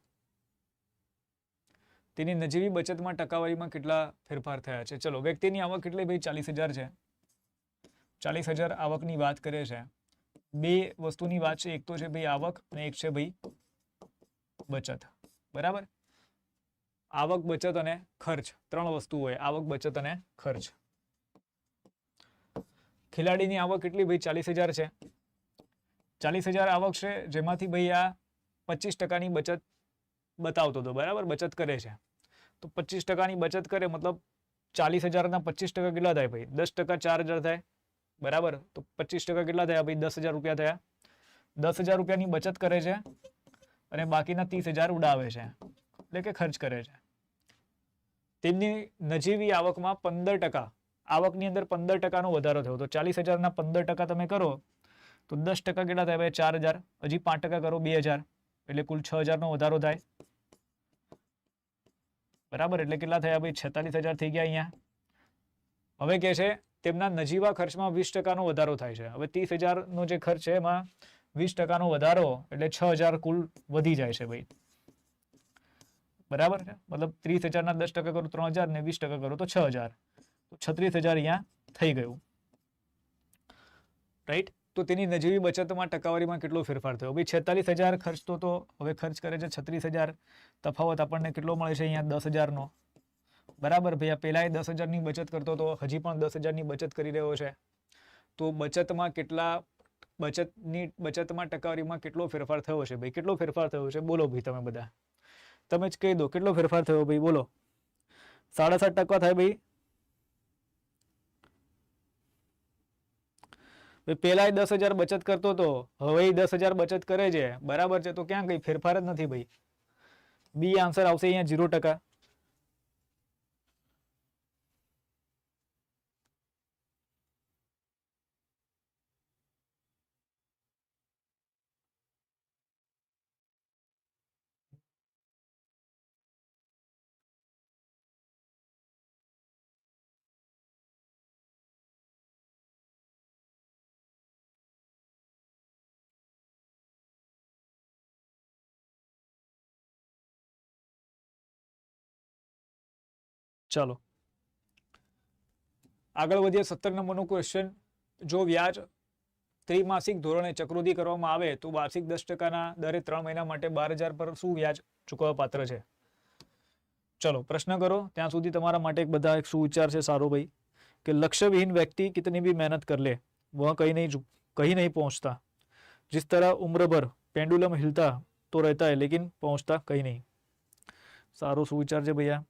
તેની નજીવી બચતમાં ટકાવારીમાં કેટલા ફેરફાર થયા છે? ચલો, વ્યક્તિની આવક કેટલી ભાઈ? 40,000 છે. 40,000 આવકની વાત કરે છે. બે વસ્તુની વાત છે, એક તો છે ભાઈ આવક અને એક છે ભાઈ બચત. બરાબર, આવક, બચત અને ખર્ચ, ત્રણ વસ્તુ હોય, આવક, બચત અને ખર્ચ. ખેલાડીની આવક કેટલી ભાઈ? 40,000 છે. 40,000 આવક છે, જેમાંથી ભાઈ આ 25%ની બચત બતાવતો હતો. બરાબર, બચત કરે છે. તો 25%ની બચત કરે મતલબ 40,000ના 25% કેટલા થાય ભાઈ? 10% 4,000 થાય. બરાબર, તો 25% કેટલા થયા ભાઈ? 10,000 રૂપિયા થયા. 10,000 રૂપિયાની બચત કરે છે અને બાકીના 30,000 ઉડાવે છે, એટલે કે ખર્ચ કરે છે. તેમની નજીવી આવકમાં 15%, આવકની અંદર 15%નો વધારો થયો. તો 40,000ના 15% તમે કરો તો 10% કેટલા થાય ભાઈ? 4,000. હજી 5% કરો, 2,000, એટલે કુલ 6,000નો વધારો થાય. બરાબર, એટલે કેટલા થયા ભાઈ? 46,000 થઈ ગયા અહીંયા. હવે કે છે તેમના નજીવા ખર્ચમાં 20%નો વધારો થાય છે. હવે 30,000નો જે ખર્ચ છે એમાં 20%નો વધારો એટલે 6,000 કુલ વધી જાય છે ભાઈ. બરાબર છે, મતલબ 30,000ના 10% કરો 3,000 ને 20% કરો તો 6,000, તો 36,000 અહીંયા થઈ ગયું. રાઈટ, તો તેની નજીવી બચતમાં ટકાવારીમાં કેટલો ફેરફાર થયો ભાઈ? 46,000 ખર્ચતો તો હવે ખર્ચ કરે છે 36,000. તફાવત આપણને કેટલો મળે છે અહીંયા? 10,000નો. બરાબર ભાઈ, પેલા 10,000ની બચત કરતો તો હજી પણ 10,000ની બચત કરી રહ્યો છે. તો બચતમાં કેટલા, બચતમાં ટકાવારીમાં કેટલો ફેરફાર થયો છે ભાઈ? કેટલો ફેરફાર થયો છે બોલો ભાઈ? તમે બધા તમે જ કહી દો કેટલો ફેરફાર થયો ભાઈ, બોલો. 7.5% થાય ભાઈ. પેલા 10,000 બચત કરતો તો હવે 10,000 બચત કરે છે. બરાબર છે, તો ક્યાં કઈ ફેરફાર જ નથી ભાઈ. બી આન્સર આવશે અહીંયા 0%. ચાલો આગળ વધીએ 17 નંબરનો ક્વેશ્ચન જો વ્યાજ ત્રિમાસિક ધોરણે ચક્રવૃદ્ધિ કરવામાં આવે તો વાર્ષિક 10%ના દરે 3 મહિના માટે 12,000 પર શું વ્યાજ ચૂકવવા પાત્ર છે चलो प्रश्न करो ત્યાં સુધી તમારા માટે એક બધા એક સુવિચાર છે સારો ભાઈ कि लक्ष्यविहीन व्यक्ति कितनी भी मेहनत कर ले वह कहीं नहीं पहुंचता जिस तरह उम्र भर पेंडुलम हिलता तो रहता है लेकिन पहुंचता कहीं नहीं सारो सुविचार है भैया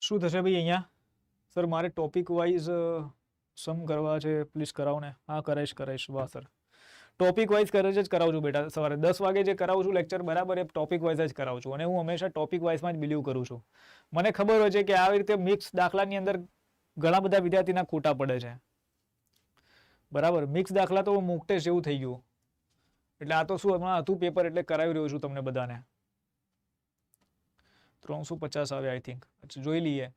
શું થશે ભાઈ અહીંયા સર મારે ટોપિક વાઇઝ સમ કરવા છે પ્લીઝ કરાવો ને હા કરાઈશ વાહ સર ટોપિક વાઇઝ કરે જ કરાવું છું બેટા સવારે 10 વાગે જે કરાવું છું લેક્ચર બરાબર એ ટોપિક વાઇઝ જ કરાવું છું અને હું હંમેશા ટોપિક વાઇઝમાં જ બિલીવ કરું છું મને ખબર હોય છે કે આવી રીતે મિક્સ દાખલાની અંદર ઘણા બધા વિદ્યાર્થીના ખોટા પડે છે બરાબર મિક્સ દાખલા તો મોક ટેસ્ટ જેવું થઈ ગયું એટલે આ તો શું હમણાં હતું પેપર એટલે કરાવી રહ્યો છું તમને બધાને 350 આવે આઈ થિંક જોઈ લઈએ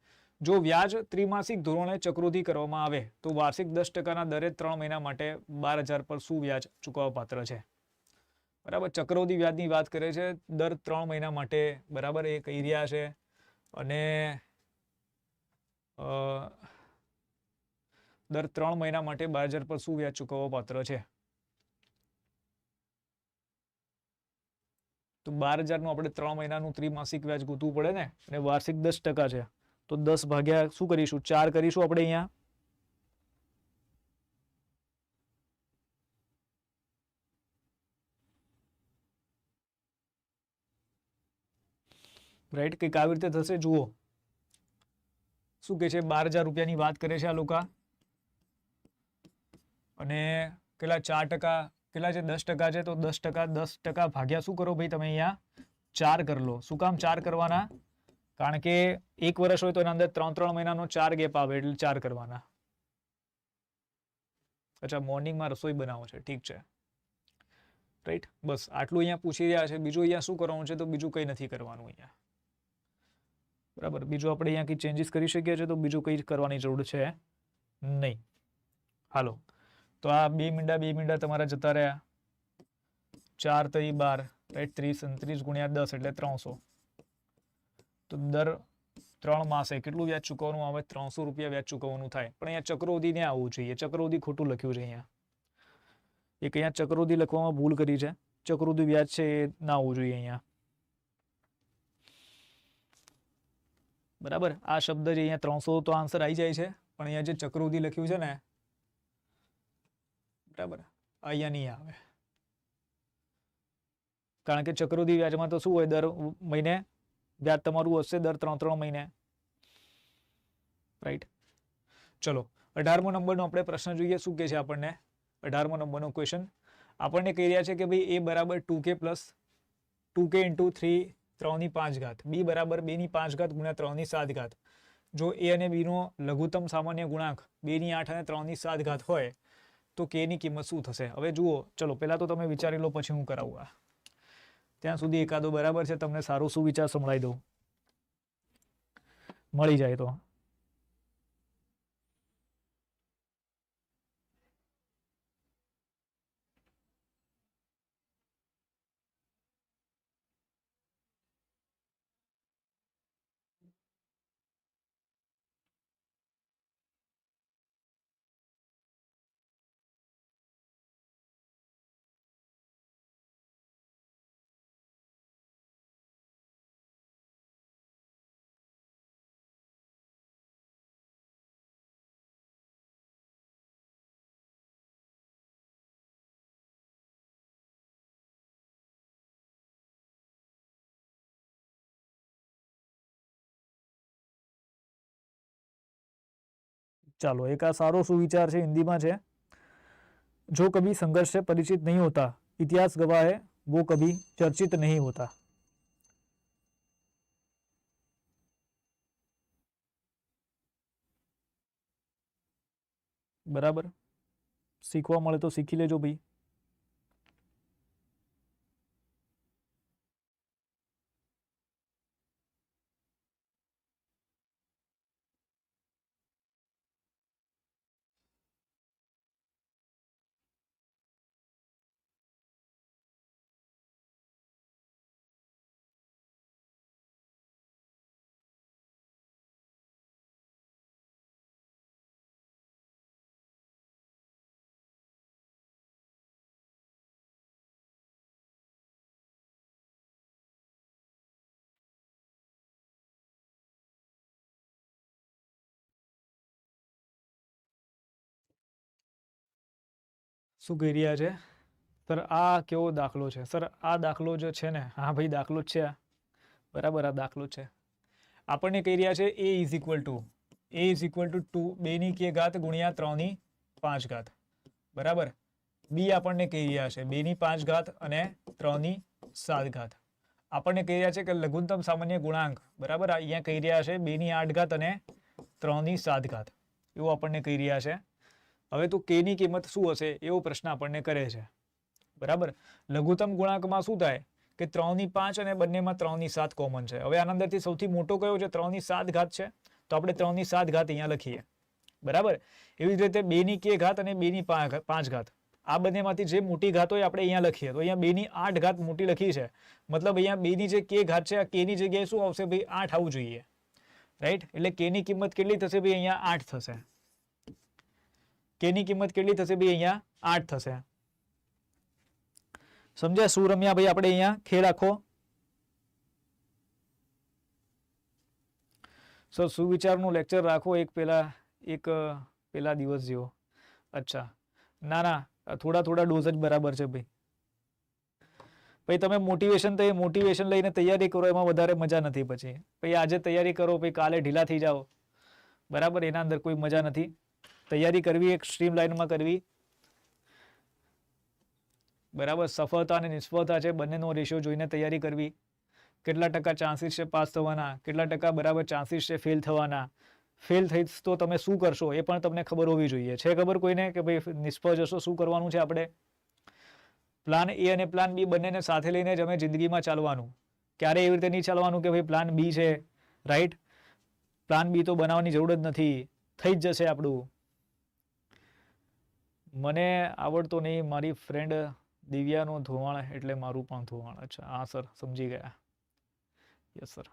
જો વ્યાજ ત્રિમાસિક ધોરણે ચક્રવૃદ્ધિ કરવામાં આવે તો વાર્ષિક 10%ના દરે 3 મહિના માટે 12,000 પર શું વ્યાજ ચૂકવવા પાત્ર છે બરાબર ચક્રવૃદ્ધિ વ્યાજની વાત કરે છે દર 3 મહિના માટે બરાબર એ કહી રહ્યા છે અને દર 3 મહિના માટે 12,000 પર શું વ્યાજ ચૂકવવા પાત્ર છે તો 12,000 નું આપણે 3 મહિનાનું ત્રિમાસિક વ્યાજ ગોતવું પડે ને અને વાર્ષિક 10% છે તો 10 ભાગ્યા શું કરીશું 4 કરીશું આપણે અહીંયા રાઈટ કંઈક આવી રીતે થશે જુઓ શું કહે છે 12,000 રૂપિયાની વાત કરે છે આ લોકો અને કેટલા 4% કેટલા છે 10% છે તો 10% ભાગ્યા શું કરો ભાઈ તમે અહીંયા 4 કરી લો શું કામ 4 કરવાના કારણ કે એક વર્ષ હોય તો એના અંદર 3 મહિનાનો 4 ગેપ આવે એટલે 4 કરવાના અચ્છા મોર્નિંગમાં રસોઈ બનાવો છે ઠીક છે રાઈટ બસ આટલું અહીંયા પૂછી રહ્યા છે બીજું અહીંયા શું કરવાનું છે તો બીજું કંઈ નથી કરવાનું અહીંયા બરાબર બીજું આપણે અહીંયા કંઈ ચેન્જીસ કરી શકીએ છીએ તો બીજું કંઈ કરવાની જરૂર છે નહીં હાલો તો આ બે મીંડા તમારા જતા રહ્યા 4 તરી 12 રાઈટ 30 ગુણ્યા 10 એટલે 300 તો દર 3 માસે કેટલું વ્યાજ ચૂકવવાનું આવે 300 રૂપિયા વ્યાજ ચૂકવવાનું થાય પણ અહીંયા ચક્રવૃદ્ધિ ને આવવું જોઈએ ચક્રવૃદ્ધિ ખોટું લખ્યું છે અહીંયા એક અહીંયા ચક્રવૃદ્ધિ લખવામાં ભૂલ કરી છે ચક્રવૃદ્ધિ વ્યાજ છે એ ના આવવું જોઈએ અહીંયા બરાબર આ શબ્દ જે અહીંયા 300 તો આન્સર આવી જાય છે પણ અહીંયા જે ચક્રવૃદ્ધિ લખ્યું છે ને બરાબર અહીંયા નહીં આવે કારણ કે ચક્રવૃદ્ધિ વ્યાજમાં તો શું હોય દર મહિને વ્યાજ તમારું હશે દર 3 મહિને રાઈટ ચલો 18મો નંબરનો આપણે પ્રશ્ન જોઈએ શું કહે છે આપણને 18મો નંબરનો ક્વેશ્ચન આપણને કહી રહ્યા છે કે ભાઈ a બરાબર 2k પ્લસ 2k ઇન્ટુ 3 5 ઘાત b બરાબર 2 5 ઘાત ગુણ્યા 3 7 ઘાત જો a અને b નો લઘુત્તમ સામાન્ય ગુણાંક 2 8 અને 3 7 ઘાત હોય તો k ની કિંમત શું થશે હવે જુઓ ચલો પહેલા તો તમે વિચારી લો પછી હું કરાવું આ ત્યાં સુધી એકાદો બરાબર છે તમને સારું સુવિચાર સંભળાઈ દઉં મળી જાય તો ચાલો, એક આ સારો સુવિચાર છે, હિન્દીમાં છે, जो कभी संघर्ष से परिचित नहीं होता इतिहास गवाह है वो कभी चर्चित नहीं होता। બરાબર, શીખવા મળે તો શીખી લેજો ભાઈ। શું કહી રહ્યા છે સર? આ કેવો દાખલો છે સર? આ દાખલો જે છે ને, હા ભાઈ દાખલો જ છે આ, બરાબર, આ દાખલો છે। આપણને કહી રહ્યા છે a ઇઝ ઇક્વલ ટુ 2 की घात गुणिया 3 की 5 घात, बराबर। बी આપણને કહી રહ્યા છે 2 की 5 घात અને 3 की 7 घात। આપણને કહી રહ્યા છે કે લઘુત્તમ સામાન્ય ગુણાંક, બરાબર, અહીંયા કહી રહ્યા છે 2 की 8 घात અને 3 की 7 घात, એવું આપણને કહી રહ્યા છે। હવે તો k ની કિંમત શું હશે એવો પ્રશ્ન આપણને કરે છે, બરાબર। લઘુત્તમ ગુણાંકમાં શું થાય કે 3 ની 5 અને બંનેમાં 3 ની 7 કોમન છે। હવે આના અંદરથી સૌથી મોટો કયો છે? 3 ની 7 ઘાત છે, તો આપણે 3 ની 7 ઘાત અહીંયા લખીએ, બરાબર। એવી જ રીતે 2 ની k ઘાત અને 2 ની 5 ઘાત, આ બંનેમાંથી જે મોટી ઘાત હોય આપણે અહીંયા લખીએ, તો અહીંયા 2 ની 8 ઘાત મોટી લખી છે, મતલબ અહીંયા 2 ની જે k ઘાત છે, આ k ની જગ્યાએ શું આવશે ભાઈ? 8 આવવું જોઈએ, રાઈટ। એટલે k ની કિંમત કેટલી થશે ભાઈ? અહીંયા 8 થશે। k ની કિંમત કેટલી થશે ભાઈ? અહીંયા 8 થશે। સમજ્યા શું રમ્યા ભાઈ આપણે અહીંયા ખેલ આખો? સર સુવિચારનું લેક્ચર રાખો એક પેલા દિવસ જેવો। અચ્છા, ના ના, થોડા થોડા ડોઝ જ બરાબર છે ભાઈ। ભાઈ તમે મોટિવેશન લઈને તૈયારી કરો, એમાં વધારે મજા નથી પછી। ભાઈ આજે તૈયારી કરો, ભાઈ કાલે ઢીલા થઈ જાઓ, બરાબર, એના અંદર કોઈ મજા નથી। તૈયારી કરવી એક સ્ટ્રીમ લાઈનમાં કરવી, બરાબર। સફળતા અને નિષ્ફળતા છે બંનેનો રેશિયો જોઈને તૈયારી કરવી। કેટલા ટકા ચાન્સીસ છે પાસ થવાના, કેટલા ટકા બરાબર ચાન્સીસ છે ફેલ થવાના, ફેલ થઈ તો તમે શું કરશો એ પણ તમને ખબર હોવી જોઈએ। છે ખબર કોઈને કે ભાઈ નિષ્ફળ જશો શું કરવાનું છે આપણે? પ્લાન એ અને પ્લાન બી બંનેને સાથે લઈને જ અમે જિંદગીમાં ચાલવાનું। ક્યારે એવી રીતે નહીં ચાલવાનું કે ભાઈ પ્લાન બી છે, રાઈટ, પ્લાન બી તો બનાવવાની જરૂર જ નથી, થઈ જ જશે આપણું। મને આવડતો નહીં, મારી ફ્રેન્ડ દિવ્યાનું ધોવાણ એટલે મારું પણ ધોવાણ। અચ્છા, હા સર, સમજી ગયા, યસ સર।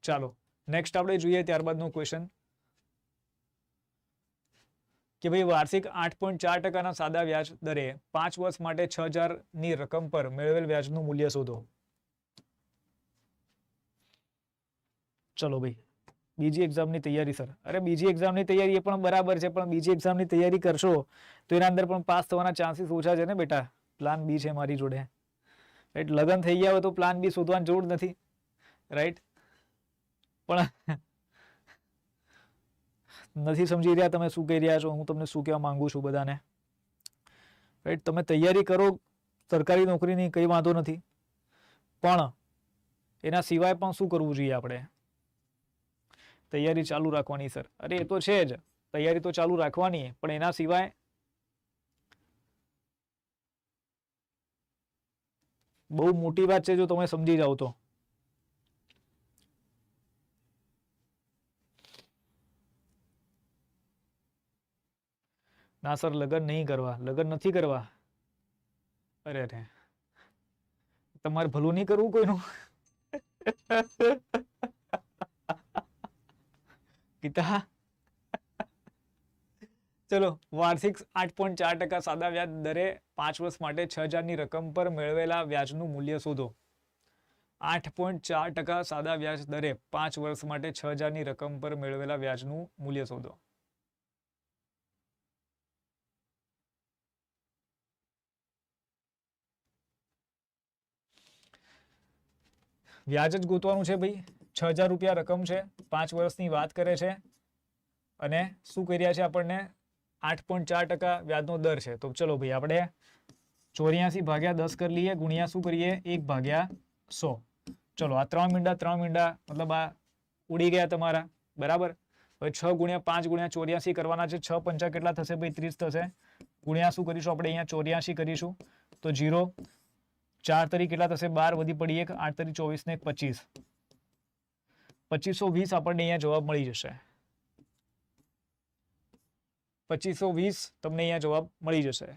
ચાલો નેક્સ્ટ આપણે જોઈએ ત્યારબાદનો ક્વેશ્ચન કે ભાઈ વાર્ષિક 8.4% સાદા વ્યાજ દરે 5 વર્ષ માટે 6000 ની રકમ પર મેળવેલ વ્યાજનું મૂલ્ય શોધો। ચલો ભાઈ, બીજી એક્ઝામની તૈયારી સર? અરે બીજી એક્ઝામની તૈયારી એ પણ બરાબર છે, પણ બીજી એક્ઝામની તૈયારી કરશો તો એના અંદર પણ પાસ થવાના ચાન્સીસ ઓછા છે ને બેટા। પ્લાન બી છે મારી જોડે, રાઈટ। લગ્ન થઈ ગયા હોય તો પ્લાન બી શોધવાની જરૂર નથી, રાઈટ। પણ નથી સમજી રહ્યા તમે શું કહી રહ્યા છો, હું તમને શું કહેવા માંગુ છું બધાને, રાઈટ। તમે તૈયારી કરો સરકારી નોકરીની, કઈ વાંધો નથી, પણ એના સિવાય પણ શું કરવું જોઈએ આપણે? તૈયારી ચાલુ રાખવાની સર। અરે એ તો છે જ, તૈયારી તો ચાલુ રાખવાની, પણ એના સિવાય બહુ મોટી વાત છે જો તમે સમજી જાઓ તો। ના સર, લગ્ન નહીં કરવા, લગ્ન નથી કરવા। અરે અરે, તમારે ભલું નહીં કરવું કોઈનું? ગીતા, ચલો, વાર્ષિક 8.4% સાદા વ્યાજ દરે 5 વર્ષ માટે 6000 ની રકમ પર મેળવેલા વ્યાજનું મૂલ્ય શોધો। 8.4% સાદા વ્યાજ દરે 5 વર્ષ માટે 6000 ની રકમ પર મેળવેલા વ્યાજનું મૂલ્ય શોધો। વ્યાજ જ ગોતવાનું છે ભાઈ। 6000 રૂપિયા રકમ છે, 5 વર્ષની વાત કરે છે, અને શું કરી રહ્યા છે આપણને 8.4% વ્યાજનો દર છે. તો ચલો ભાઈ આપણે 84 ભાગ્યા 10 કરી લઈએ ગુણ્યા શું કરીએ 1 ભાગ્યા 100. ચલો આ 3 મીંડા મતલબ આ ઉડી ગયા તમારા બરાબર. હવે 6 ગુણ્યા 5 ગુણ્યા 84 કરવાના છે. 6 પંચા કેટલા થશે ભાઈ 30 થશે. ગુણ્યા શું કરીશું આપણે અહીંયા 84 કરીશું તો 0 4 તરી કેટલા થશે 12 વધી પડી 1 8 તરી 24 ને 25 2520 આપણને અહીંયા જવાબ મળી જશે. 2520 તમને અહીંયા જવાબ મળી જશે.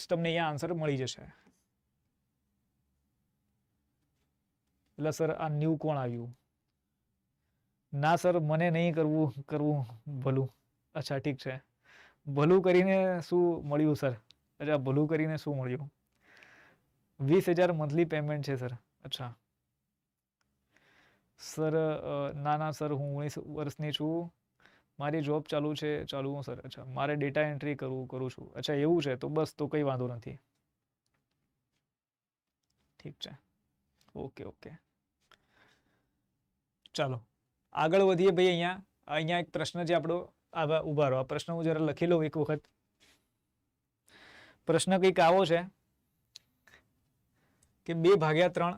તમને અહીંયા આન્સર મળી જશે. એટલે સર આ ન્યૂ કોણ આવ્યું? ના સર મને નહીં કરવું ભલું. અચ્છા ઠીક છે. ભલું કરીને શું મળ્યું સર? અચ્છા ભલું કરીને શું મળ્યું? 20,000 મંથલી પેમેન્ટ છે સર. અચ્છા સર ના સર હું 19 વર્ષની છું. મારી જોબ ચાલુ હું સર. અચ્છા મારે ડેટા એન્ટ્રી કરું છું. અચ્છા એવું છે તો બસ તો કંઈ વાંધો નથી. ઠીક છે ઓકે ચાલો આગળ વધીએ ભાઈ. અહીંયા એક પ્રશ્ન છે આપણો. ઉભા રહો આ પ્રશ્ન હું જરા લખી લઉં એક વખત. પ્રશ્ન કંઈક આવો છે કે 2/3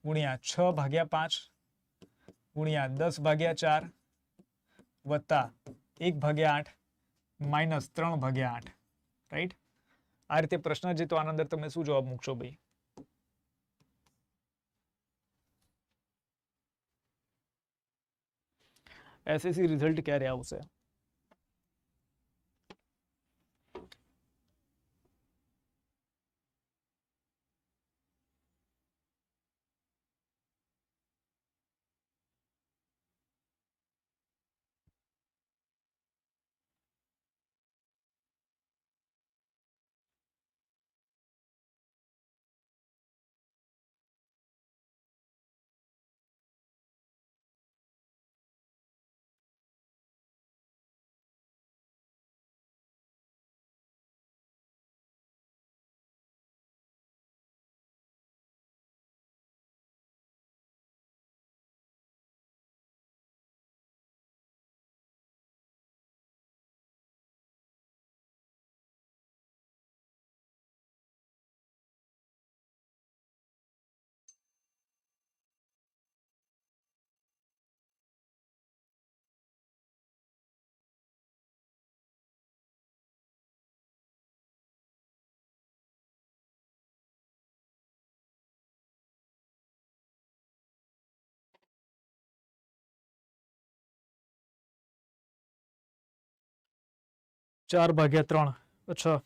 ગુણ્યા 6/5 ગુણ્યા 10/4 વત્તા 1/8 માઇનસ 3/8. રાઈટ? આ રીતે પ્રશ્ન છે. તો આના અંદર તમે શું જવાબ મૂકશો ભાઈ? એસએસસી રિઝલ્ટ ક્યારે આવશે? ચાર ભાગ્યા 3. અચ્છા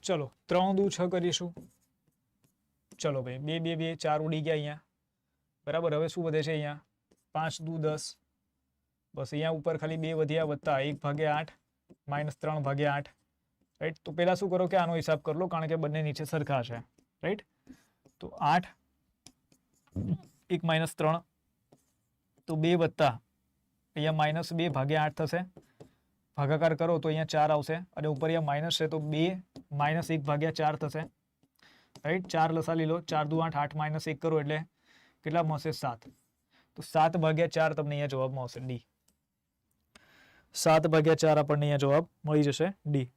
ચલો 3 દુ 6 કરીશું. ચલો ભાઈ 2 2 2 4 ઉડી ગયા અહીંયા બરાબર. હવે શું વધે છે અહીંયા 5 દુ 10. બસ અહીંયા ઉપર ખાલી 2 વધ્યા વત્તા 1/8 માઇનસ 3/8. રાઈટ? તો પેલા શું કરો કે આનો હિસાબ કરી લો કારણ કે બંને નીચે સરખા છે. રાઈટ? તો 8 1 માઇનસ 3 તો 2 વત્તા અહીંયા માઇનસ 2/8 થશે. ભાગાકાર કરો તો અહીંયા 4 આવશે અને ઉપર અહીંયા માઇનસ છે તો 2 માઇનસ 1/4 થશે. રાઈટ? 4 લસાલી લો. 4 દુ 8 8 માઇનસ 1 કરો એટલે કેટલા મળશે 7. તો 7/4 તમને અહીંયા જવાબ મળશે ડી. 7/4 આપણને અહીંયા જવાબ મળી જશે ડી.